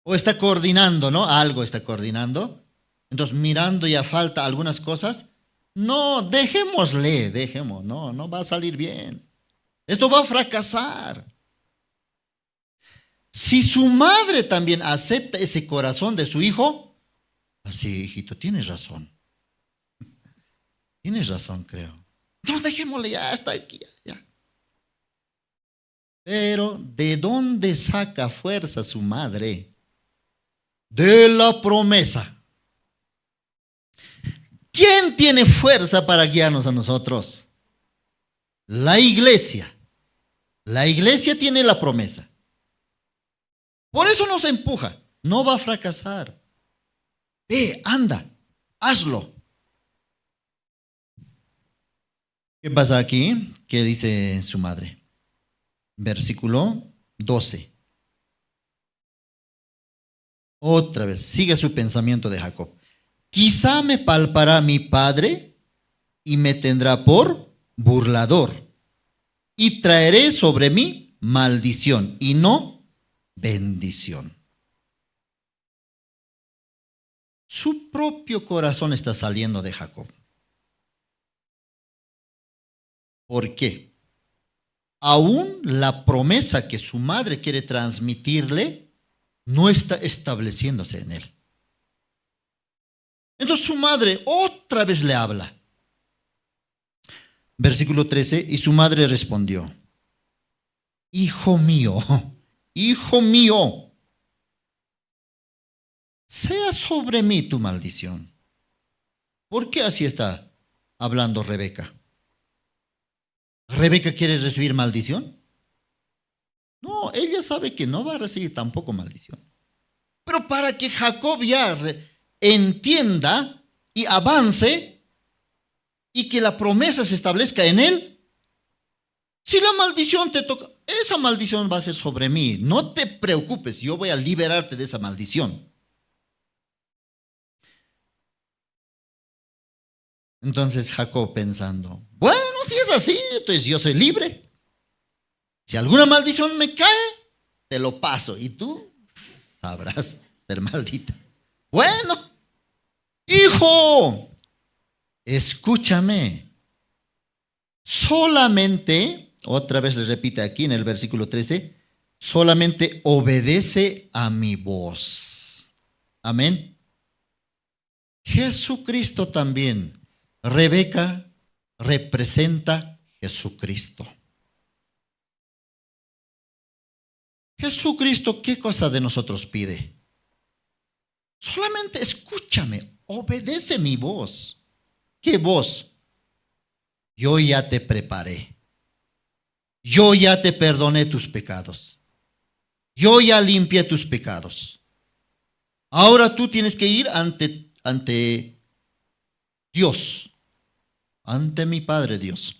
o está coordinando, ¿no? Algo está coordinando. Entonces, mirando ya falta algunas cosas. No, dejémosle, no va a salir bien. Esto va a fracasar. Si su madre también acepta ese corazón de su hijo, así, hijito, tienes razón. Tienes razón, creo. Entonces dejémosle ya, hasta aquí, ya. Pero, ¿de dónde saca fuerza su madre? De la promesa. ¿Quién tiene fuerza para guiarnos a nosotros? La iglesia. La iglesia tiene la promesa. Por eso nos empuja. No va a fracasar. Anda, hazlo. ¿Qué pasa aquí? ¿Qué dice su madre? Versículo 12. Otra vez, sigue su pensamiento de Jacob. Quizá me palpará mi padre y me tendrá por burlador, y traeré sobre mí maldición y no bendición. Su propio corazón está saliendo de Jacob. ¿Por qué? Aún la promesa que su madre quiere transmitirle no está estableciéndose en él. Entonces su madre otra vez le habla. Versículo 13, y su madre respondió, hijo mío, sea sobre mí tu maldición. ¿Por qué así está hablando Rebeca? ¿Rebeca quiere recibir maldición? No, ella sabe que no va a recibir tampoco maldición. Pero para que Jacob ya entienda y avance y que la promesa se establezca en él, si la maldición te toca, esa maldición va a ser sobre mí. No te preocupes, yo voy a liberarte de esa maldición. Entonces Jacob pensando, bueno, si es así, entonces yo soy libre. Si alguna maldición me cae, te lo paso y tú sabrás ser maldita. Bueno, hijo, escúchame. Solamente, otra vez le repite aquí en el versículo 13, solamente obedece a mi voz. Amén. Jesucristo también. Rebeca representa Jesucristo. Jesucristo, ¿qué cosa de nosotros pide? Solamente escúchame, obedece mi voz. ¿Qué voz? Yo ya te preparé. Yo ya te perdoné tus pecados. Yo ya limpié tus pecados. Ahora tú tienes que ir ante Dios, ante mi Padre Dios,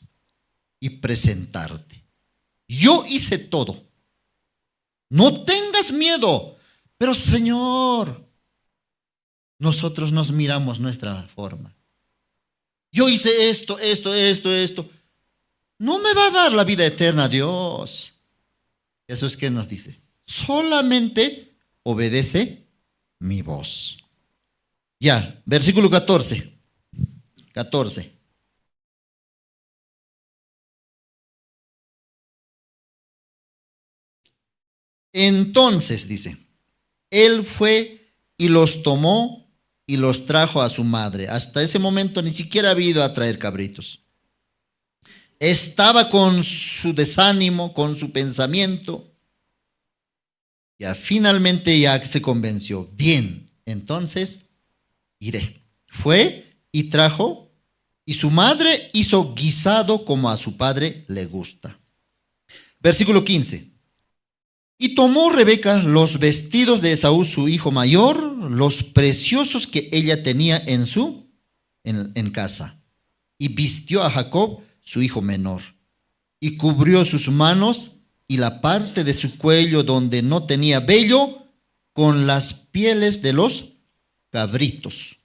y presentarte. Yo hice todo. No tengas miedo. Pero Señor, nosotros nos miramos nuestra forma. Yo hice esto. No me va a dar la vida eterna Dios. Eso es que nos dice. Solamente obedece mi voz. Ya, versículo 14. Entonces, dice, él fue y los tomó y los trajo a su madre. Hasta ese momento ni siquiera había ido a traer cabritos. Estaba con su desánimo, con su pensamiento. Ya finalmente ya se convenció. Bien, entonces iré. Fue y trajo, y su madre hizo guisado como a su padre le gusta. Versículo 15. Y tomó Rebeca los vestidos de Esaú, su hijo mayor, los preciosos que ella tenía en casa, y vistió a Jacob, su hijo menor, y cubrió sus manos y la parte de su cuello donde no tenía vello con las pieles de los cabritos.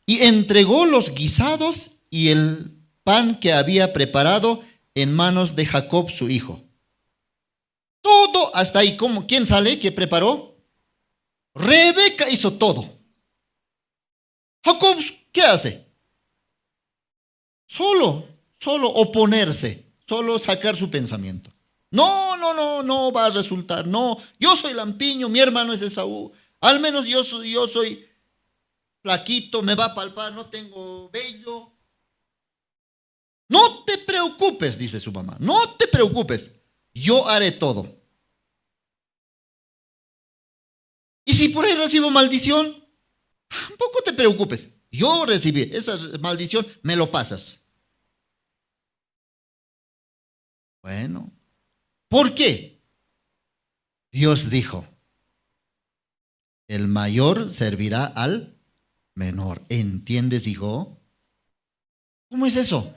Y entregó los guisados y el pan que había preparado en manos de Jacob, su hijo. Todo hasta ahí. ¿Quién sale? ¿Qué preparó? Rebeca hizo todo. Jacob, ¿qué hace? Solo oponerse, solo sacar su pensamiento. No va a resultar. No, yo soy lampiño, mi hermano es Esaú. Al menos yo soy flaquito, me va a palpar, no tengo vello. No te preocupes, dice su mamá, no te preocupes, yo haré todo. Y si por ahí recibo maldición, tampoco te preocupes, yo recibí esa maldición, me lo pasas. Bueno, ¿por qué? Dios dijo, el mayor servirá al menor. ¿Entiendes, hijo? ¿Cómo es eso?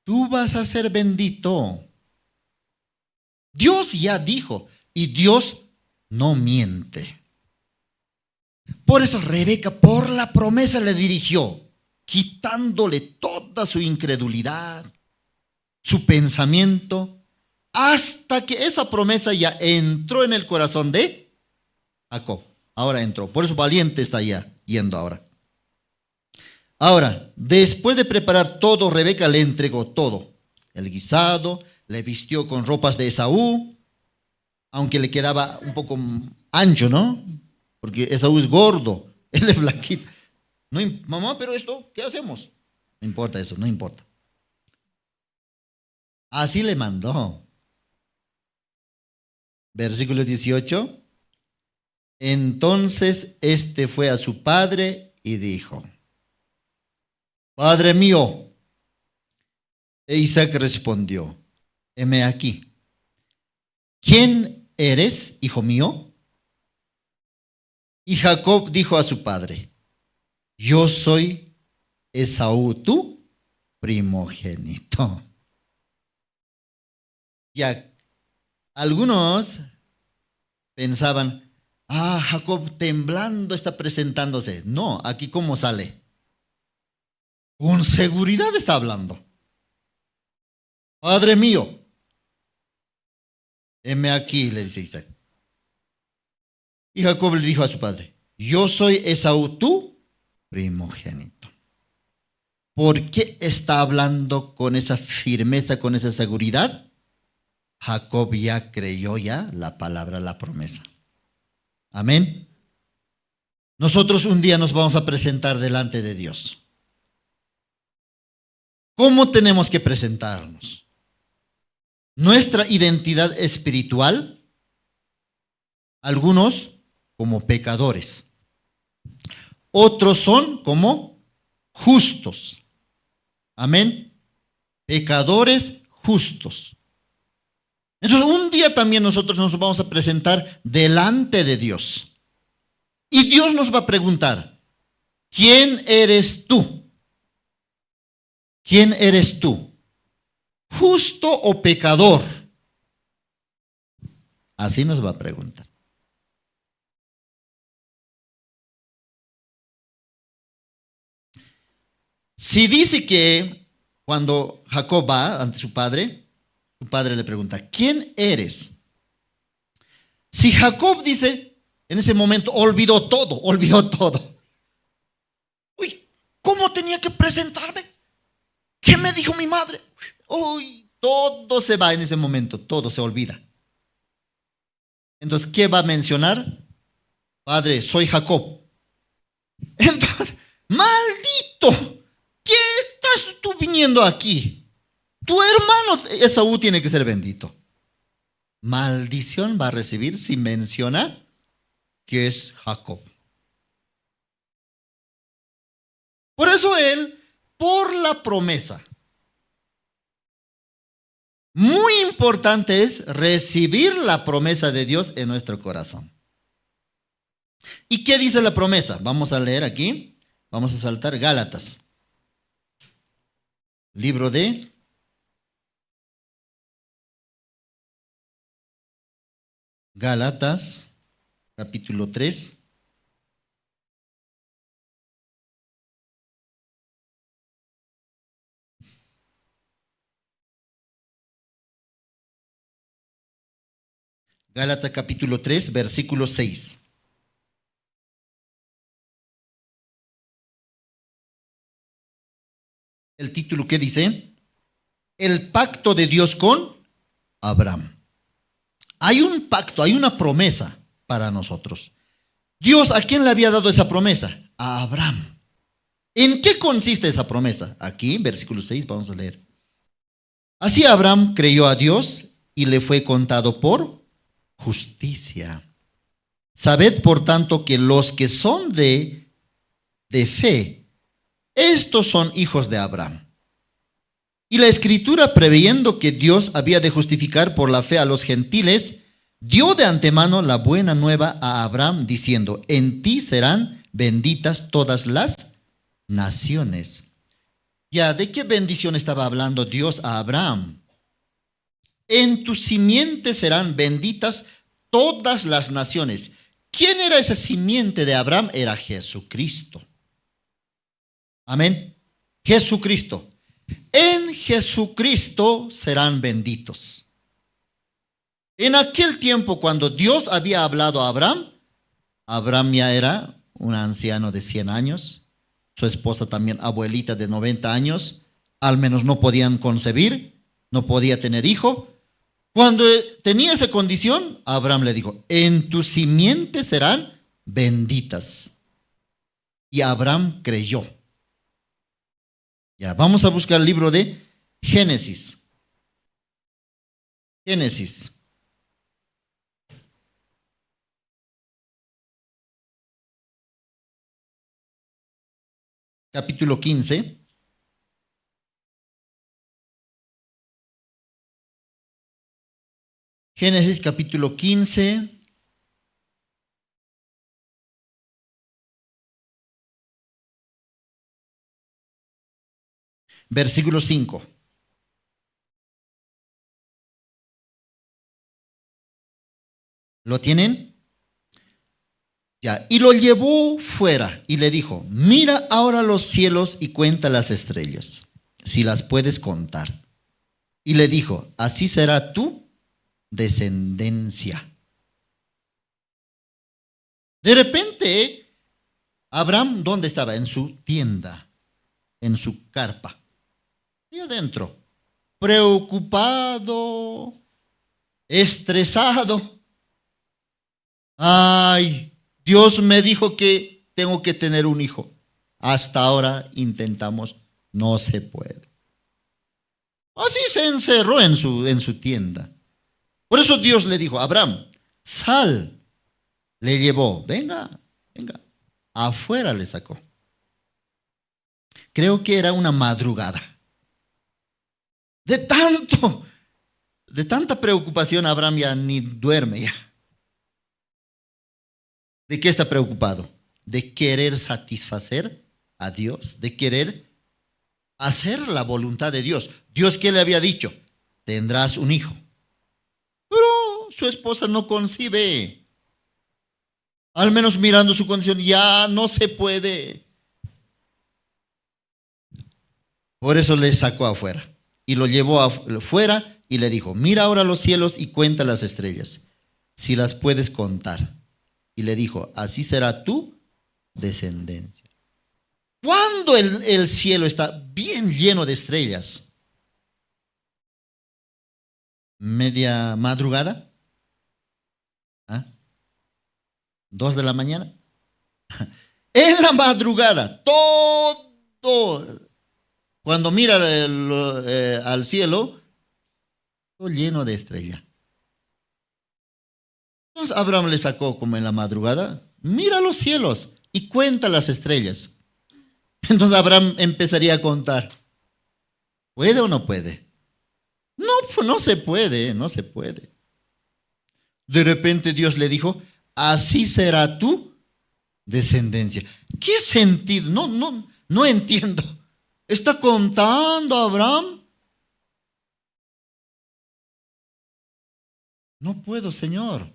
Tú vas a ser bendito. Dios ya dijo, y Dios no miente. Por eso Rebeca, por la promesa, le dirigió, quitándole toda su incredulidad, su pensamiento, hasta que esa promesa ya entró en el corazón de Jacob. Ahora entró. Por eso valiente está ya yendo ahora. Ahora, después de preparar todo, Rebeca le entregó todo. El guisado, le vistió con ropas de Esaú, aunque le quedaba un poco ancho, ¿no? Porque Esaú es gordo, él es flaquito. No, mamá, pero esto, ¿qué hacemos? No importa eso, no importa. Así le mandó. Versículo 18. Entonces este fue a su padre y dijo, Padre mío. E Isaac respondió, heme aquí. ¿Quién eres, hijo mío? Y Jacob dijo a su padre, yo soy Esaú, tu primogénito. Ya algunos pensaban, Jacob temblando está presentándose. No, aquí cómo sale. Con seguridad está hablando. Padre mío, heme aquí, le dice Isaac. Y Jacob le dijo a su padre, yo soy Esaú, tu primogénito. ¿Por qué está hablando con esa firmeza, con esa seguridad? Jacob ya creyó la palabra, la promesa. Amén. Nosotros un día nos vamos a presentar delante de Dios. ¿Cómo tenemos que presentarnos? Nuestra identidad espiritual, algunos como pecadores, otros son como justos. Amén. Pecadores justos. Entonces un día también nosotros nos vamos a presentar delante de Dios. Y Dios nos va a preguntar, ¿quién eres tú? ¿Quién eres tú? ¿Justo o pecador? Así nos va a preguntar. Si dice que cuando Jacob va ante su padre le pregunta, ¿quién eres? Si Jacob dice, en ese momento olvidó todo. Uy, ¿cómo tenía que presentarme? ¿Qué me dijo mi madre? Uy, todo se va en ese momento, todo se olvida. Entonces, ¿qué va a mencionar? Padre, soy Jacob. Entonces, maldito, ¿qué estás tú viniendo aquí? Tu hermano Esaú tiene que ser bendito. Maldición va a recibir si menciona que es Jacob. Por eso él, por la promesa, muy importante es recibir la promesa de Dios en nuestro corazón. ¿Y qué dice la promesa? Vamos a leer aquí, vamos a saltar Gálatas. Libro de Gálatas, capítulo 3. Gálatas capítulo 3, versículo 6. El título que dice, el pacto de Dios con Abraham. Hay un pacto, hay una promesa para nosotros. Dios, ¿a quién le había dado esa promesa? A Abraham. ¿En qué consiste esa promesa? Aquí, versículo 6, vamos a leer. Así Abraham creyó a Dios y le fue contado por justicia. Sabed, por tanto, que los que son de fe, estos son hijos de Abraham. Y la Escritura, preveyendo que Dios había de justificar por la fe a los gentiles, dio de antemano la buena nueva a Abraham, diciendo, en ti serán benditas todas las naciones. Ya, ¿de qué bendición estaba hablando Dios a Abraham? En tu simiente serán benditas todas las naciones. ¿Quién era esa simiente de Abraham? Era Jesucristo. Amén. Jesucristo. En Jesucristo serán benditos. En aquel tiempo, cuando Dios había hablado a Abraham, Abraham ya era un anciano de 100 años, su esposa también abuelita de 90 años, al menos no podían concebir, no podía tener hijo. Cuando tenía esa condición, Abraham le dijo, en tu simiente serán benditas. Y Abraham creyó. Ya, vamos a buscar el libro de Génesis. Génesis. Capítulo 15. Génesis capítulo 15. Versículo 5. ¿Lo tienen? Ya. Y lo llevó fuera y le dijo, mira ahora los cielos y cuenta las estrellas, si las puedes contar. Y le dijo, así será tu descendencia. De repente, Abraham, ¿dónde estaba? En su tienda, en su carpa. Y adentro, preocupado, estresado. Ay, Dios me dijo que tengo que tener un hijo. Hasta ahora intentamos, no se puede. Así se encerró en su tienda. Por eso Dios le dijo, Abraham, sal. Le llevó, venga. Afuera le sacó. Creo que era una madrugada. De tanta preocupación, Abraham ya ni duerme ya. ¿De qué está preocupado? De querer satisfacer a Dios, de querer hacer la voluntad de Dios. Dios, ¿qué le había dicho? Tendrás un hijo. Pero su esposa no concibe. Al menos mirando su condición, ya no se puede. Por eso le sacó afuera. Y lo llevó afuera y le dijo, mira ahora los cielos y cuenta las estrellas, si las puedes contar. Y le dijo, así será tu descendencia. Cuando el cielo está bien lleno de estrellas, media madrugada, ¿ah? 2 de la mañana. En la madrugada, todo, cuando mira al cielo, todo lleno de estrellas. Entonces Abraham le sacó como en la madrugada, mira los cielos y cuenta las estrellas. Entonces Abraham empezaría a contar. ¿Puede o no puede? No, pues no se puede, no se puede. De repente Dios le dijo, así será tu descendencia. ¿Qué sentido? No entiendo. ¿Está contando Abraham? No puedo, Señor.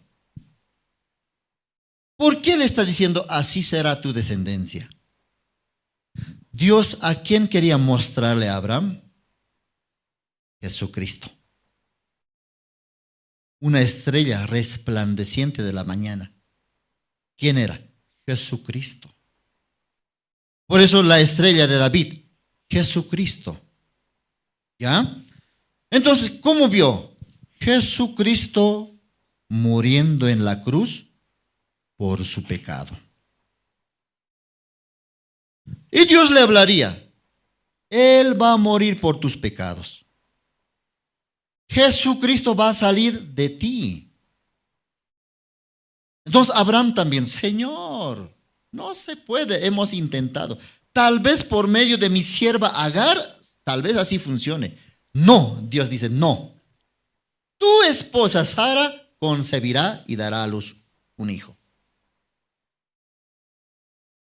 ¿Por qué le está diciendo así será tu descendencia? Dios, ¿a quién quería mostrarle a Abraham? Jesucristo. Una estrella resplandeciente de la mañana. ¿Quién era? Jesucristo. Por eso la estrella de David, Jesucristo. ¿Ya? Entonces, ¿cómo vio? Jesucristo muriendo en la cruz por su pecado. Y Dios le hablaría, Él va a morir por tus pecados. Jesucristo va a salir de ti. Entonces Abraham también, Señor, no se puede, hemos intentado. Tal vez por medio de mi sierva Agar, tal vez así funcione. No, Dios dice, no. Tu esposa Sara concebirá y dará a luz un hijo.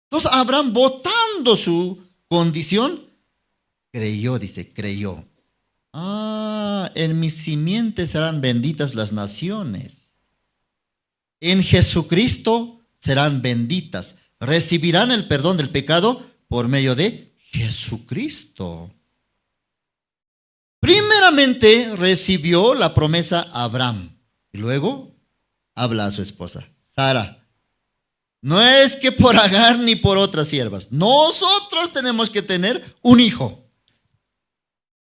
Entonces Abraham, votando su condición, creyó, dice, creyó. En mi simiente serán benditas las naciones. En Jesucristo serán benditas. Recibirán el perdón del pecado por medio de Jesucristo. Primeramente recibió la promesa Abraham. Y luego habla a su esposa, Sara. No es que por Agar ni por otras siervas. Nosotros tenemos que tener un hijo.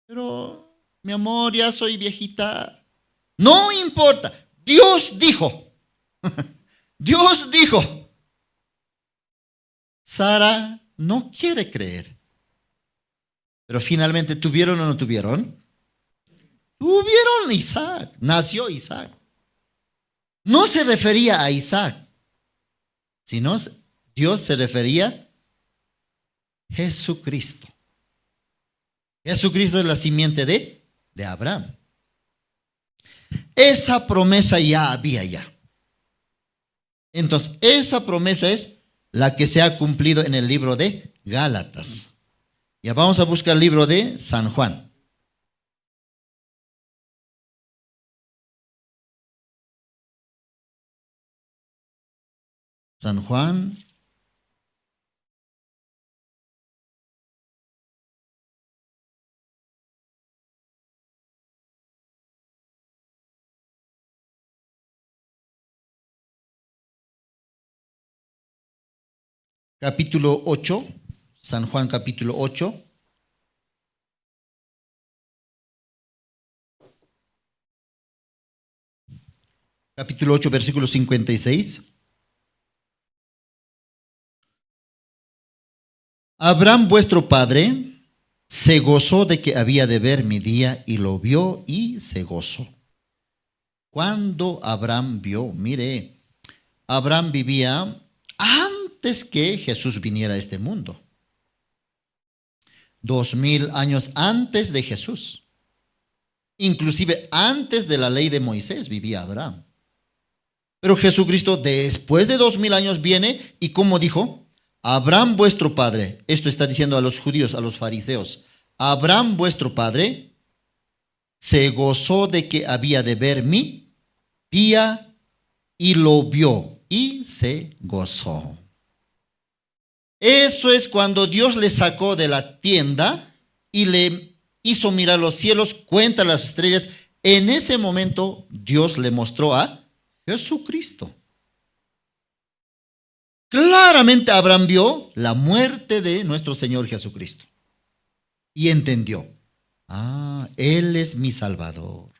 Pero, mi amor, ya soy viejita. No importa. Dios dijo. Dios dijo. Sara no quiere creer. Pero finalmente, ¿tuvieron o no tuvieron? Tuvieron Isaac. Nació Isaac. No se refería a Isaac, sino Dios se refería a Jesucristo. Jesucristo es la simiente de Abraham. Esa promesa ya había ya. Entonces, esa promesa es la que se ha cumplido en el libro de Gálatas. Ya vamos a buscar el libro de San Juan. San Juan. Capítulo 8, San Juan capítulo 8. Capítulo 8, versículo 56. Abraham vuestro padre se gozó de que había de ver mi día y lo vio y se gozó. Cuando Abraham vio, mire, Abraham vivía antes que Jesús viniera a este mundo. 2000 años antes de Jesús. Inclusive antes de la ley de Moisés vivía Abraham. Pero Jesucristo después de 2000 años viene y como dijo, Abraham vuestro padre, esto está diciendo a los judíos, a los fariseos, Abraham vuestro padre se gozó de que había de ver mi día y lo vio y se gozó. Eso es cuando Dios le sacó de la tienda y le hizo mirar los cielos, cuenta las estrellas. En ese momento Dios le mostró a Jesucristo. Claramente Abraham vio la muerte de nuestro Señor Jesucristo y entendió, Él es mi Salvador.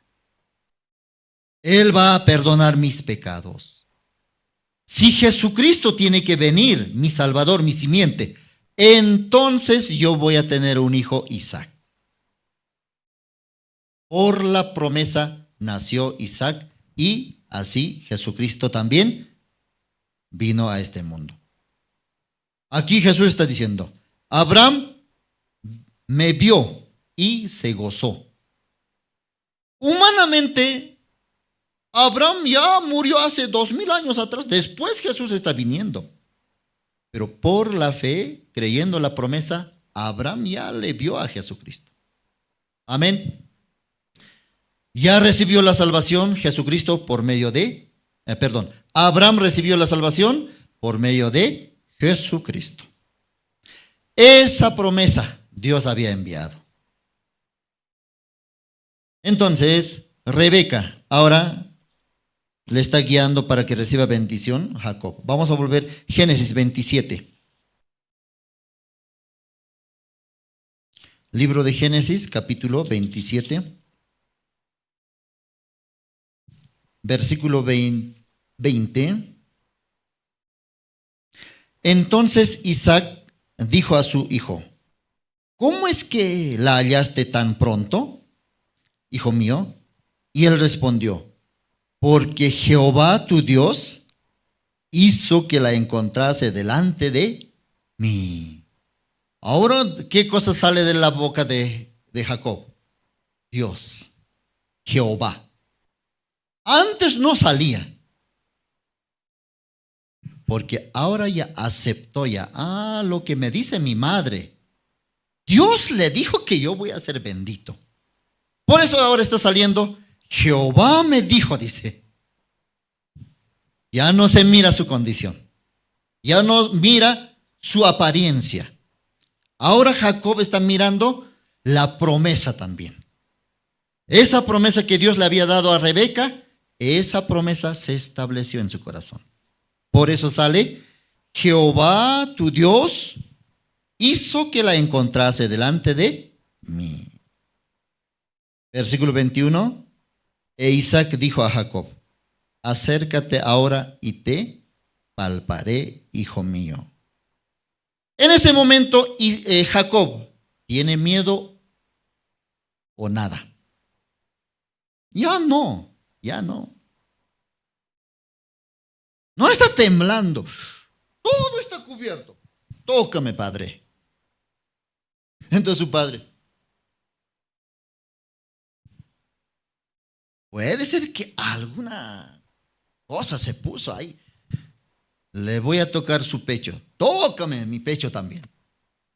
Él va a perdonar mis pecados. Si Jesucristo tiene que venir, mi Salvador, mi simiente, entonces yo voy a tener un hijo, Isaac. Por la promesa nació Isaac y así Jesucristo también vino a este mundo. Aquí Jesús está diciendo, Abraham me vio y se gozó. Humanamente, Abraham ya murió hace 2000 años atrás. Después Jesús está viniendo. Pero por la fe, creyendo la promesa, Abraham ya le vio a Jesucristo. Amén. Ya recibió la salvación Jesucristo por medio de, Abraham recibió la salvación por medio de Jesucristo. Esa promesa Dios había enviado. Entonces, Rebeca ahora le está guiando para que reciba bendición Jacob. Vamos a volver Génesis 27. Libro de Génesis, capítulo 27. Versículo 20. Entonces Isaac dijo a su hijo, ¿cómo es que la hallaste tan pronto, hijo mío? Y él respondió, porque Jehová tu Dios hizo que la encontrase delante de mí. Ahora, ¿qué cosa sale de la boca de Jacob? Dios, Jehová. Antes no salía. Porque ahora ya aceptó ya. Lo que me dice mi madre. Dios le dijo que yo voy a ser bendito. Por eso ahora está saliendo. Jehová me dijo, dice. Ya no se mira su condición. Ya no mira su apariencia. Ahora Jacob está mirando la promesa también. Esa promesa que Dios le había dado a Rebeca. Esa promesa se estableció en su corazón. Por eso sale, Jehová tu Dios hizo que la encontrase delante de mí. Versículo 21. E Isaac dijo a Jacob, acércate ahora y te palparé, hijo mío. En ese momento Jacob tiene miedo o nada. Ya no. No está temblando. Todo está cubierto. Tócame, padre. Entonces su padre. Puede ser que alguna cosa se puso ahí. Le voy a tocar su pecho. Tócame mi pecho también.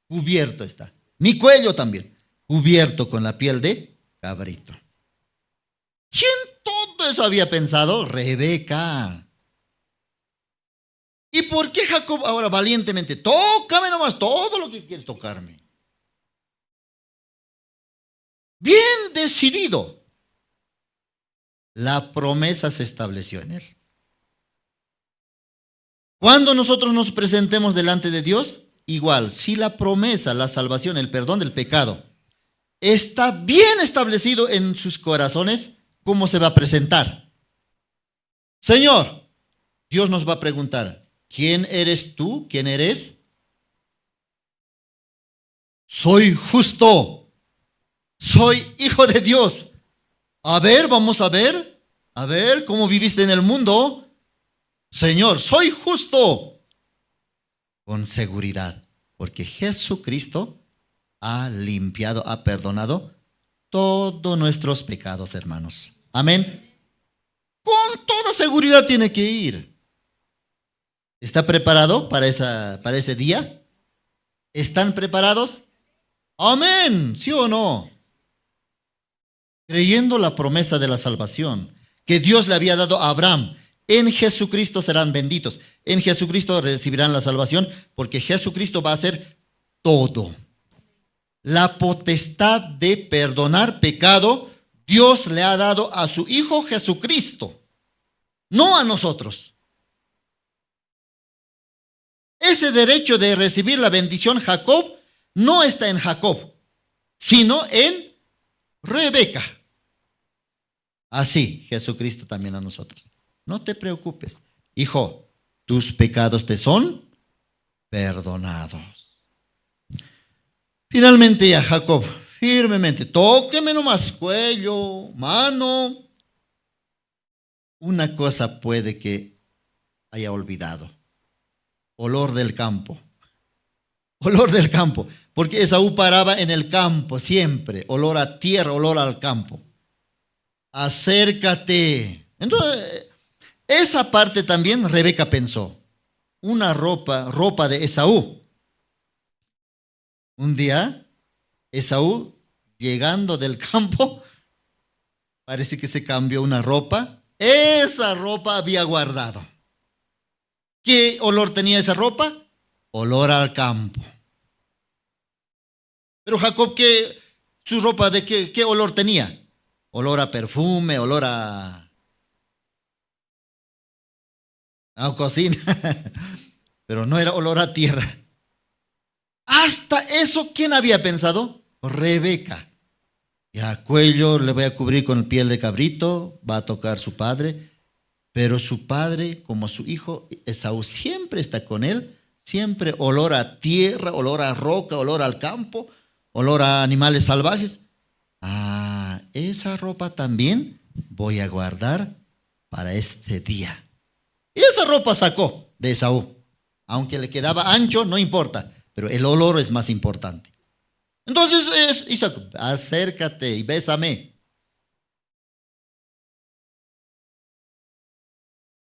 Cubierto está. Mi cuello también. Cubierto con la piel de cabrito. ¿Quién todo eso había pensado? Rebeca. ¿Y por qué Jacob ahora valientemente? Tócame nomás todo lo que quieres tocarme. Bien decidido. La promesa se estableció en él. Cuando nosotros nos presentemos delante de Dios, igual, si la promesa, la salvación, el perdón del pecado, está bien establecido en sus corazones, ¿cómo se va a presentar? Señor, Dios nos va a preguntar, ¿quién eres tú? ¿Quién eres? Soy justo. Soy hijo de Dios. A ver, vamos a ver. A ver, ¿cómo viviste en el mundo? Señor, soy justo. Con seguridad. Porque Jesucristo ha limpiado, ha perdonado todos nuestros pecados, hermanos. Amén. Con toda seguridad tiene que ir. ¿Está preparado para ese día? ¿Están preparados? Amén. ¿Sí o no? Creyendo la promesa de la salvación que Dios le había dado a Abraham. En Jesucristo serán benditos. En Jesucristo recibirán la salvación porque Jesucristo va a hacer todo. La potestad de perdonar pecado, Dios le ha dado a su Hijo Jesucristo, no a nosotros. Ese derecho de recibir la bendición Jacob no está en Jacob, sino en Rebeca. Así Jesucristo también a nosotros. No te preocupes, hijo, tus pecados te son perdonados. Finalmente a Jacob, firmemente, tóqueme nomás cuello, mano. Una cosa puede que haya olvidado: olor del campo. Olor del campo, porque Esaú paraba en el campo siempre, olor a tierra, olor al campo. Acércate. Entonces, esa parte también Rebeca pensó, una ropa de Esaú. Un día, Esaú, llegando del campo, parece que se cambió una ropa. Esa ropa había guardado. ¿Qué olor tenía esa ropa? Olor al campo. Pero Jacob, ¿su ropa de qué olor tenía? Olor a perfume, olor a cocina. Pero no era olor a tierra. Hasta eso, ¿quién había pensado? Rebeca. Ya cuello le voy a cubrir con piel de cabrito, va a tocar su padre. Pero su padre, como su hijo Esaú, siempre está con él. Siempre olor a tierra, olor a roca, olor al campo, olor a animales salvajes. Esa ropa también voy a guardar para este día. Y esa ropa sacó de Esaú. Aunque le quedaba ancho, no importa, pero el olor es más importante. Entonces Isaac, acércate y bésame.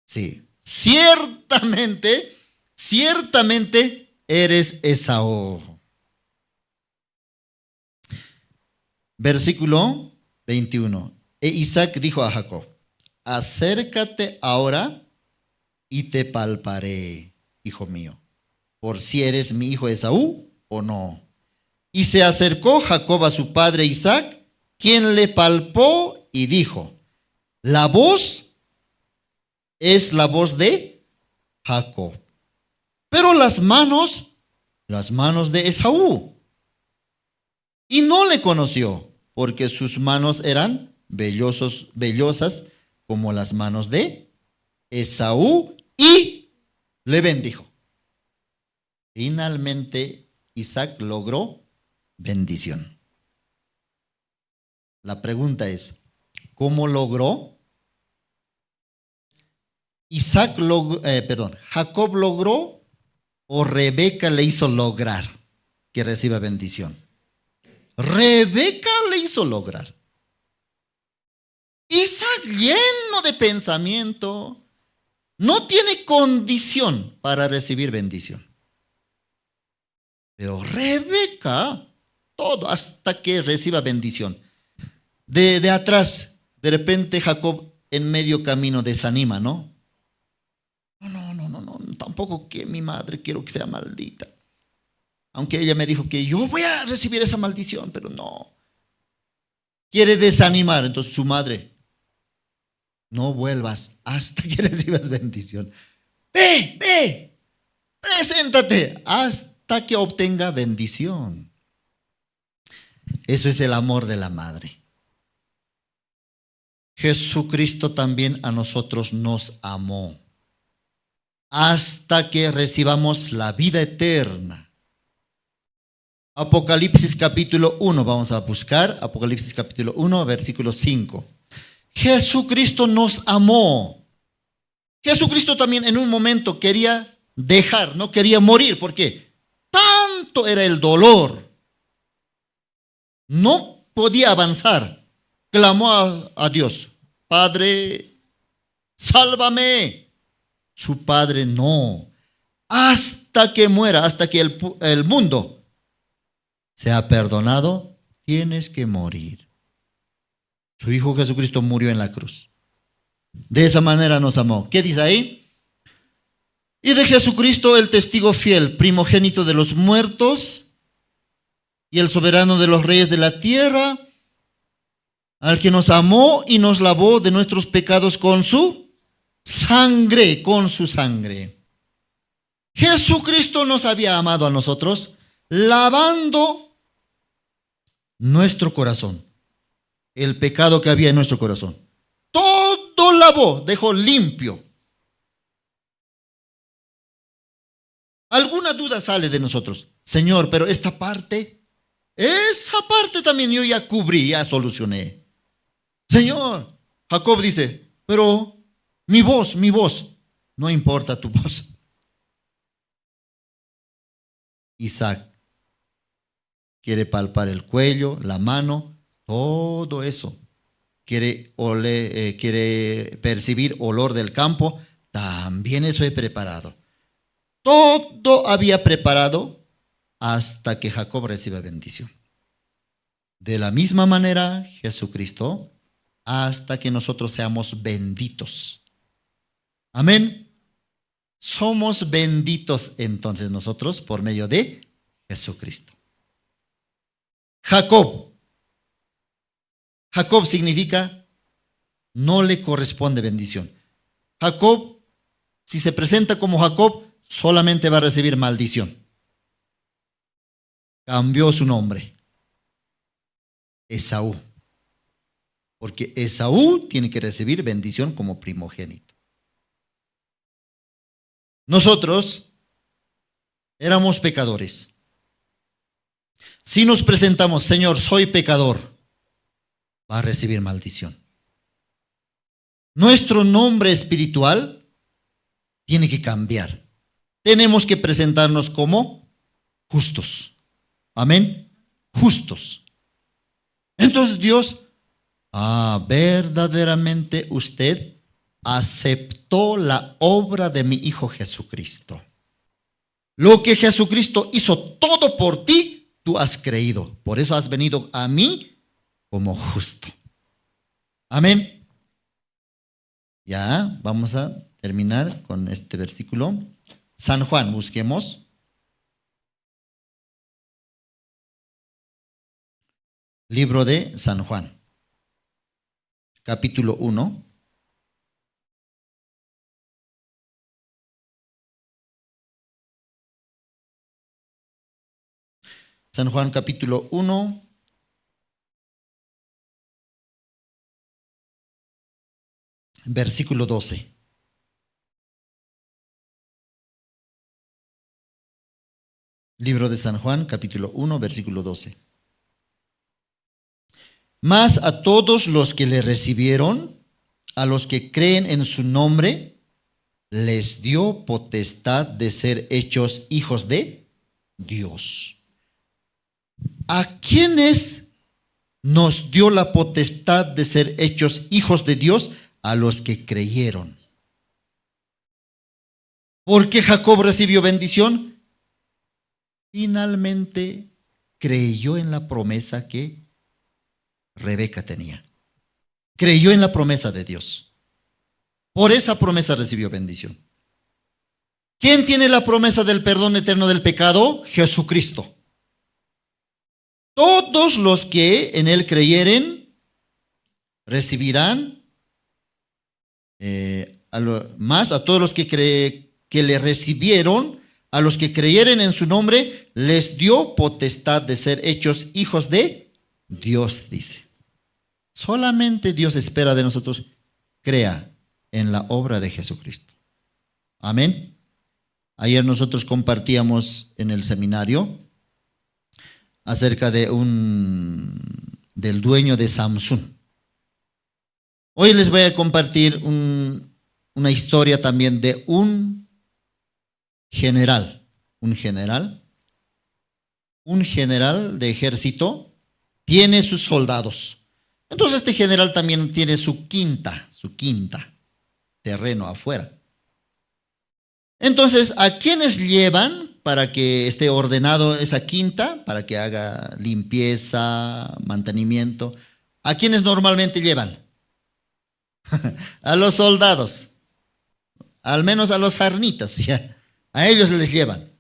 Sí, ciertamente eres Esaú. Versículo 21. E Isaac dijo a Jacob, acércate ahora y te palparé, hijo mío, por si eres mi hijo Esaú o no. Y se acercó Jacob a su padre Isaac, quien le palpó y dijo, la voz es la voz de Jacob, pero las manos de Esaú. Y no le conoció, porque sus manos eran vellosas como las manos de Esaú, y le bendijo. Finalmente Isaac logró bendición. La pregunta es, ¿cómo logró? ¿Jacob logró o Rebeca le hizo lograr que reciba bendición? Rebeca le hizo lograr. Isaac, lleno de pensamiento, no tiene condición para recibir bendición. Pero Rebeca, todo hasta que reciba bendición. De atrás, de repente Jacob en medio camino desanima, ¿no? No, tampoco que mi madre quiero que sea maldita. Aunque ella me dijo que yo voy a recibir esa maldición, pero no. Quiere desanimar, entonces su madre, no vuelvas hasta que recibas bendición. Ve, preséntate hasta que obtenga bendición. Eso es el amor de la madre. Jesucristo también a nosotros nos amó hasta que recibamos la vida eterna. Apocalipsis capítulo 1, vamos a buscar Apocalipsis capítulo 1, versículo 5. Jesucristo nos amó. Jesucristo también en un momento quería dejar, no quería morir, porque tanto era el dolor. No podía avanzar. Clamó a Dios, Padre, sálvame. Su padre no. Hasta que muera, hasta que el mundo sea perdonado, tienes que morir. Su Hijo Jesucristo murió en la cruz. De esa manera nos amó. ¿Qué dice ahí? Y de Jesucristo el testigo fiel, primogénito de los muertos y el soberano de los reyes de la tierra, al que nos amó y nos lavó de nuestros pecados con su sangre, Jesucristo nos había amado a nosotros, lavando nuestro corazón, el pecado que había en nuestro corazón. Todo lavó, dejó limpio. alguna duda sale de nosotros. Señor, pero esa parte también yo ya cubrí, ya solucioné. Señor, Jacob dice, pero mi voz, no importa tu voz. Isaac quiere palpar el cuello, la mano, todo eso. Quiere percibir olor del campo, también eso he preparado. Todo había preparado hasta que Jacob recibe bendición. De la misma manera, Jesucristo, hasta que nosotros seamos benditos. Amén. Somos benditos entonces nosotros por medio de Jesucristo. Jacob significa no le corresponde bendición. Jacob, si se presenta como Jacob, solamente va a recibir maldición. Cambió su nombre. Esaú. Porque Esaú tiene que recibir bendición como primogénito. Nosotros éramos pecadores. Si nos presentamos, Señor, soy pecador, va a recibir maldición. Nuestro nombre espiritual tiene que cambiar. Tenemos que presentarnos como justos. Amén. Justos. Entonces Dios, verdaderamente usted aceptó la obra de mi Hijo Jesucristo. Lo que Jesucristo hizo todo por ti, tú has creído. Por eso has venido a mí como justo. Amén. Ya, vamos a terminar con este versículo. San Juan, busquemos. Libro de San Juan, capítulo 1. San Juan, capítulo 1. Versículo 12. Libro de San Juan, capítulo 1, versículo 12. Mas a todos los que le recibieron, a los que creen en su nombre, les dio potestad de ser hechos hijos de Dios. ¿A quiénes nos dio la potestad de ser hechos hijos de Dios? A los que creyeron. ¿Por qué Jacob recibió bendición? Finalmente creyó en la promesa que Rebeca tenía. Creyó en la promesa de Dios. Por esa promesa recibió bendición. ¿Quién tiene la promesa del perdón eterno del pecado? Jesucristo. Todos los que en él creyeren recibirán más a todos los que le recibieron, a los que creyeren en su nombre, les dio potestad de ser hechos hijos de Dios, dice. Solamente Dios espera de nosotros, crea en la obra de Jesucristo. Amén. Ayer nosotros compartíamos en el seminario acerca de del dueño de Samsung. Hoy les voy a compartir una historia también de un general de ejército, tiene sus soldados. Entonces este general también tiene su quinta terreno afuera. Entonces, ¿a quiénes llevan para que esté ordenado esa quinta, para que haga limpieza, mantenimiento? ¿A quiénes normalmente llevan? A los soldados, al menos a los sarnitas, ya. A ellos les llevan.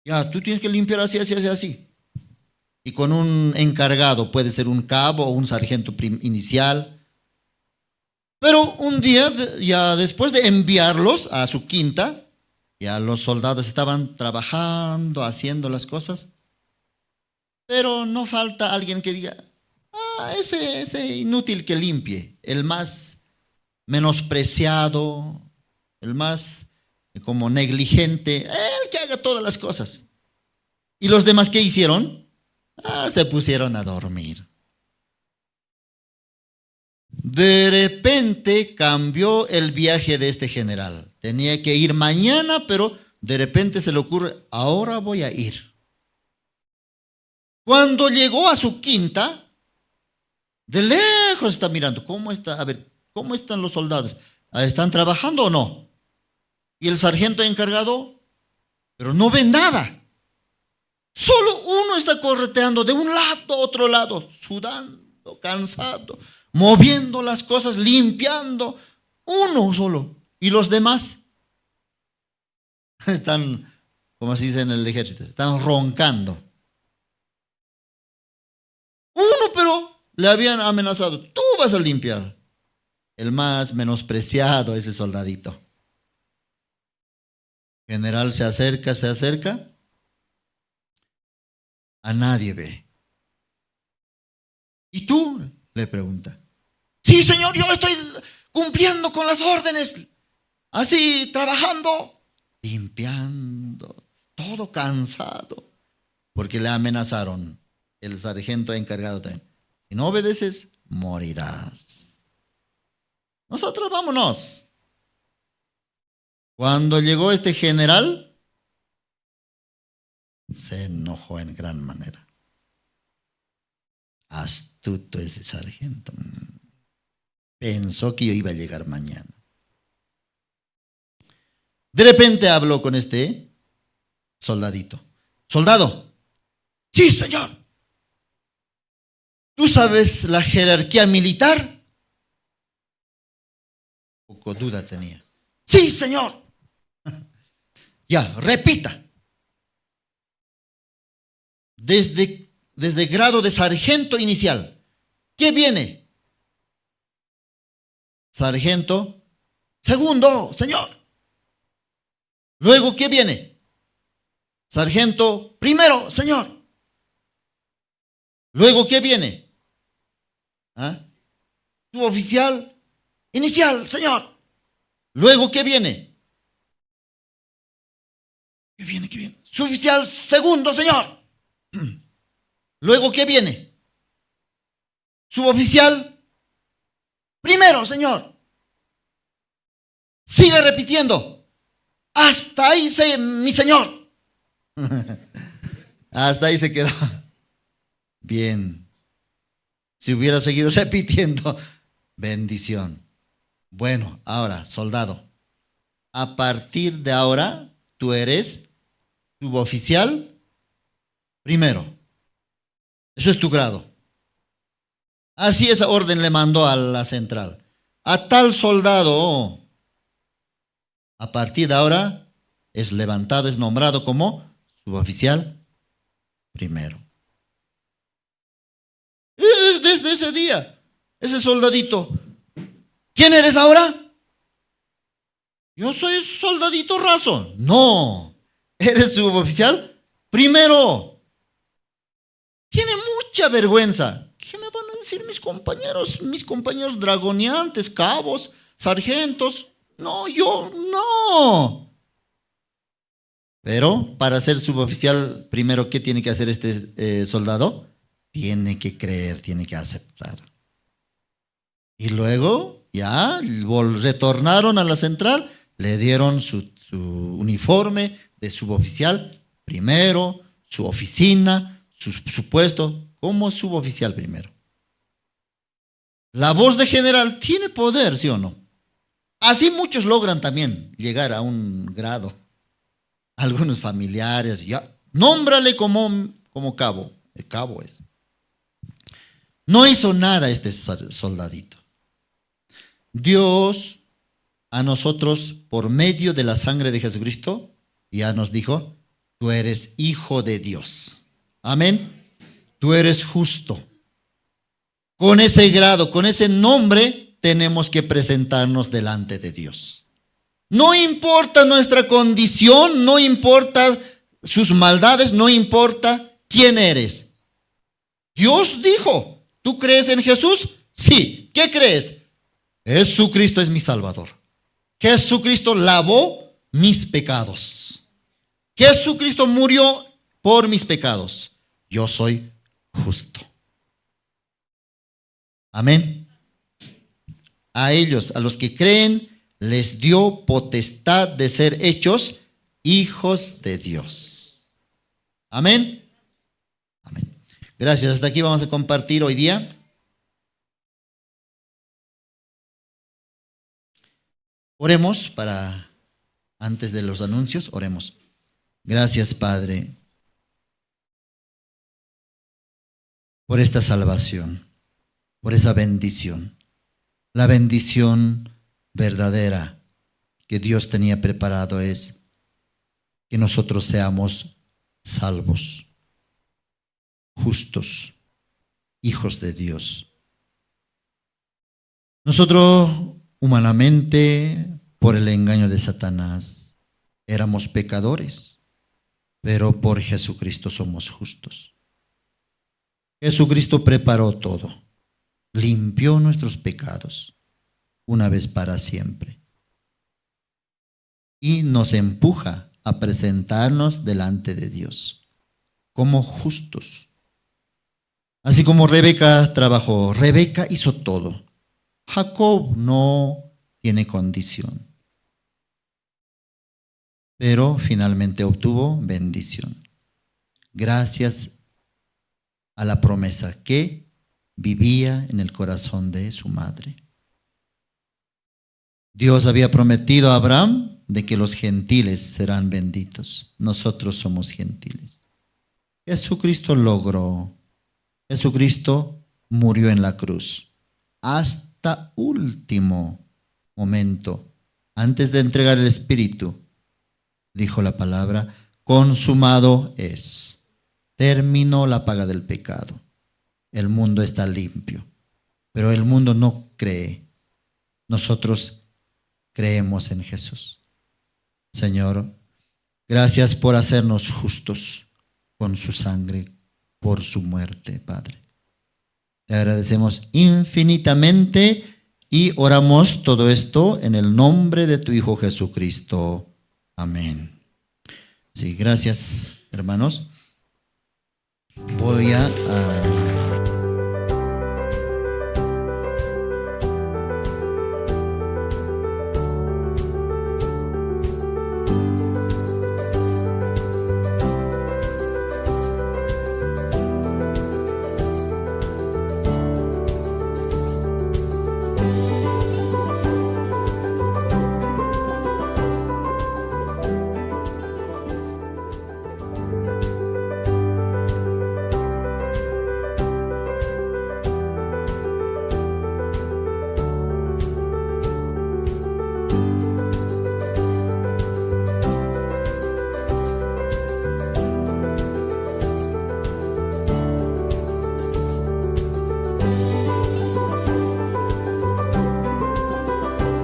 Ya, tú tienes que limpiar así. Y con un encargado, puede ser un cabo o un sargento inicial. Pero un día, ya después de enviarlos a su quinta, ya los soldados estaban trabajando, haciendo las cosas. Pero no falta alguien que diga, ese inútil que limpie, el más menospreciado, el más como negligente, el que haga todas las cosas. ¿Y los demás qué hicieron? Se pusieron a dormir. De repente cambió el viaje de este general. Tenía que ir mañana, pero de repente se le ocurre, ahora voy a ir. Cuando llegó a su quinta, de lejos está mirando, ¿cómo está? A ver, ¿cómo están los soldados? ¿Están trabajando o no? Y el sargento encargado, pero no ve nada. Solo uno está correteando de un lado a otro lado, sudando, cansado, moviendo las cosas, limpiando. Uno solo. Y los demás están, como se dice en el ejército, están roncando. Uno, pero le habían amenazado, tú vas a limpiar. El más menospreciado, ese soldadito. General se acerca. A nadie ve. ¿Y tú? Le pregunta. Sí, señor, yo estoy cumpliendo con las órdenes. Así, trabajando, limpiando, todo cansado. Porque le amenazaron. El sargento encargado también. Si no obedeces, morirás. Nosotros vámonos. Cuando llegó este general, se enojó en gran manera. Astuto ese sargento. Pensó que yo iba a llegar mañana. De repente habló con este soldadito. Soldado. Sí, señor. ¿Tú sabes la jerarquía militar? Poco duda tenía. Sí, señor. Ya, repita. Desde grado de sargento inicial. ¿Qué viene? Sargento segundo, señor. Luego, ¿qué viene? Sargento primero, señor. Luego, ¿qué viene? Suboficial inicial, señor. Luego, ¿qué viene? ¿Qué viene? Suboficial segundo, señor. Luego, ¿qué viene? Suboficial primero, señor. Sigue repitiendo. Hasta ahí mi señor. Hasta ahí se quedó. Bien. Si hubiera seguido repitiendo, bendición. Bueno, ahora, soldado. A partir de ahora, tú eres suboficial primero. Eso es tu grado. Así esa orden le mandó a la central. A tal soldado, a partir de ahora, es levantado, es nombrado como suboficial primero. Y desde ese día, ese soldadito, ¿quién eres ahora? Yo soy soldadito raso. No, eres suboficial primero. Tiene mucha vergüenza. ¿Qué me van a decir mis compañeros dragoneantes, cabos, sargentos? No, yo no. Pero para ser suboficial, primero, ¿qué tiene que hacer este soldado? Tiene que creer, tiene que aceptar. Y luego, ya, retornaron a la central, le dieron su uniforme de suboficial primero, su oficina, su puesto como suboficial primero. La voz de general tiene poder, ¿sí o no? Así muchos logran también llegar a un grado. Algunos familiares, ya, nómbrale como cabo. El cabo es. No hizo nada este soldadito. Dios a nosotros, por medio de la sangre de Jesucristo, ya nos dijo, tú eres hijo de Dios. Amén. Tú eres justo. Con ese grado, con ese nombre, tenemos que presentarnos delante de Dios. No importa nuestra condición, no importa sus maldades, no importa quién eres. Dios dijo, ¿tú crees en Jesús? Sí. ¿Qué crees? Jesucristo es mi Salvador. Jesucristo lavó mis pecados. Jesucristo murió por mis pecados. Yo soy justo. Amén. A ellos, a los que creen, les dio potestad de ser hechos hijos de Dios. Amén. Amén. Gracias. Hasta aquí vamos a compartir hoy día. Oremos para, antes de los anuncios, oremos. Gracias, Padre, por esta salvación, por esa bendición. La bendición verdadera que Dios tenía preparado es que nosotros seamos salvos, justos, hijos de Dios. Nosotros humanamente, por el engaño de Satanás, éramos pecadores, pero por Jesucristo somos justos. Jesucristo preparó todo, limpió nuestros pecados una vez para siempre y nos empuja a presentarnos delante de Dios como justos. Así como Rebeca trabajó, Rebeca hizo todo. Jacob no tiene condición, pero finalmente obtuvo bendición. Gracias a la promesa que vivía en el corazón de su madre. Dios había prometido a Abraham de que los gentiles serán benditos. Nosotros somos gentiles. Jesucristo logró. Jesucristo murió en la cruz. Hasta último momento, antes de entregar el Espíritu, dijo la palabra, consumado es. Terminó la paga del pecado. El mundo está limpio, pero el mundo no cree. Nosotros creemos en Jesús. Señor, gracias por hacernos justos con su sangre, por su muerte, Padre. Te agradecemos infinitamente y oramos todo esto en el nombre de tu Hijo Jesucristo. Amén. Sí, gracias, hermanos. Voy a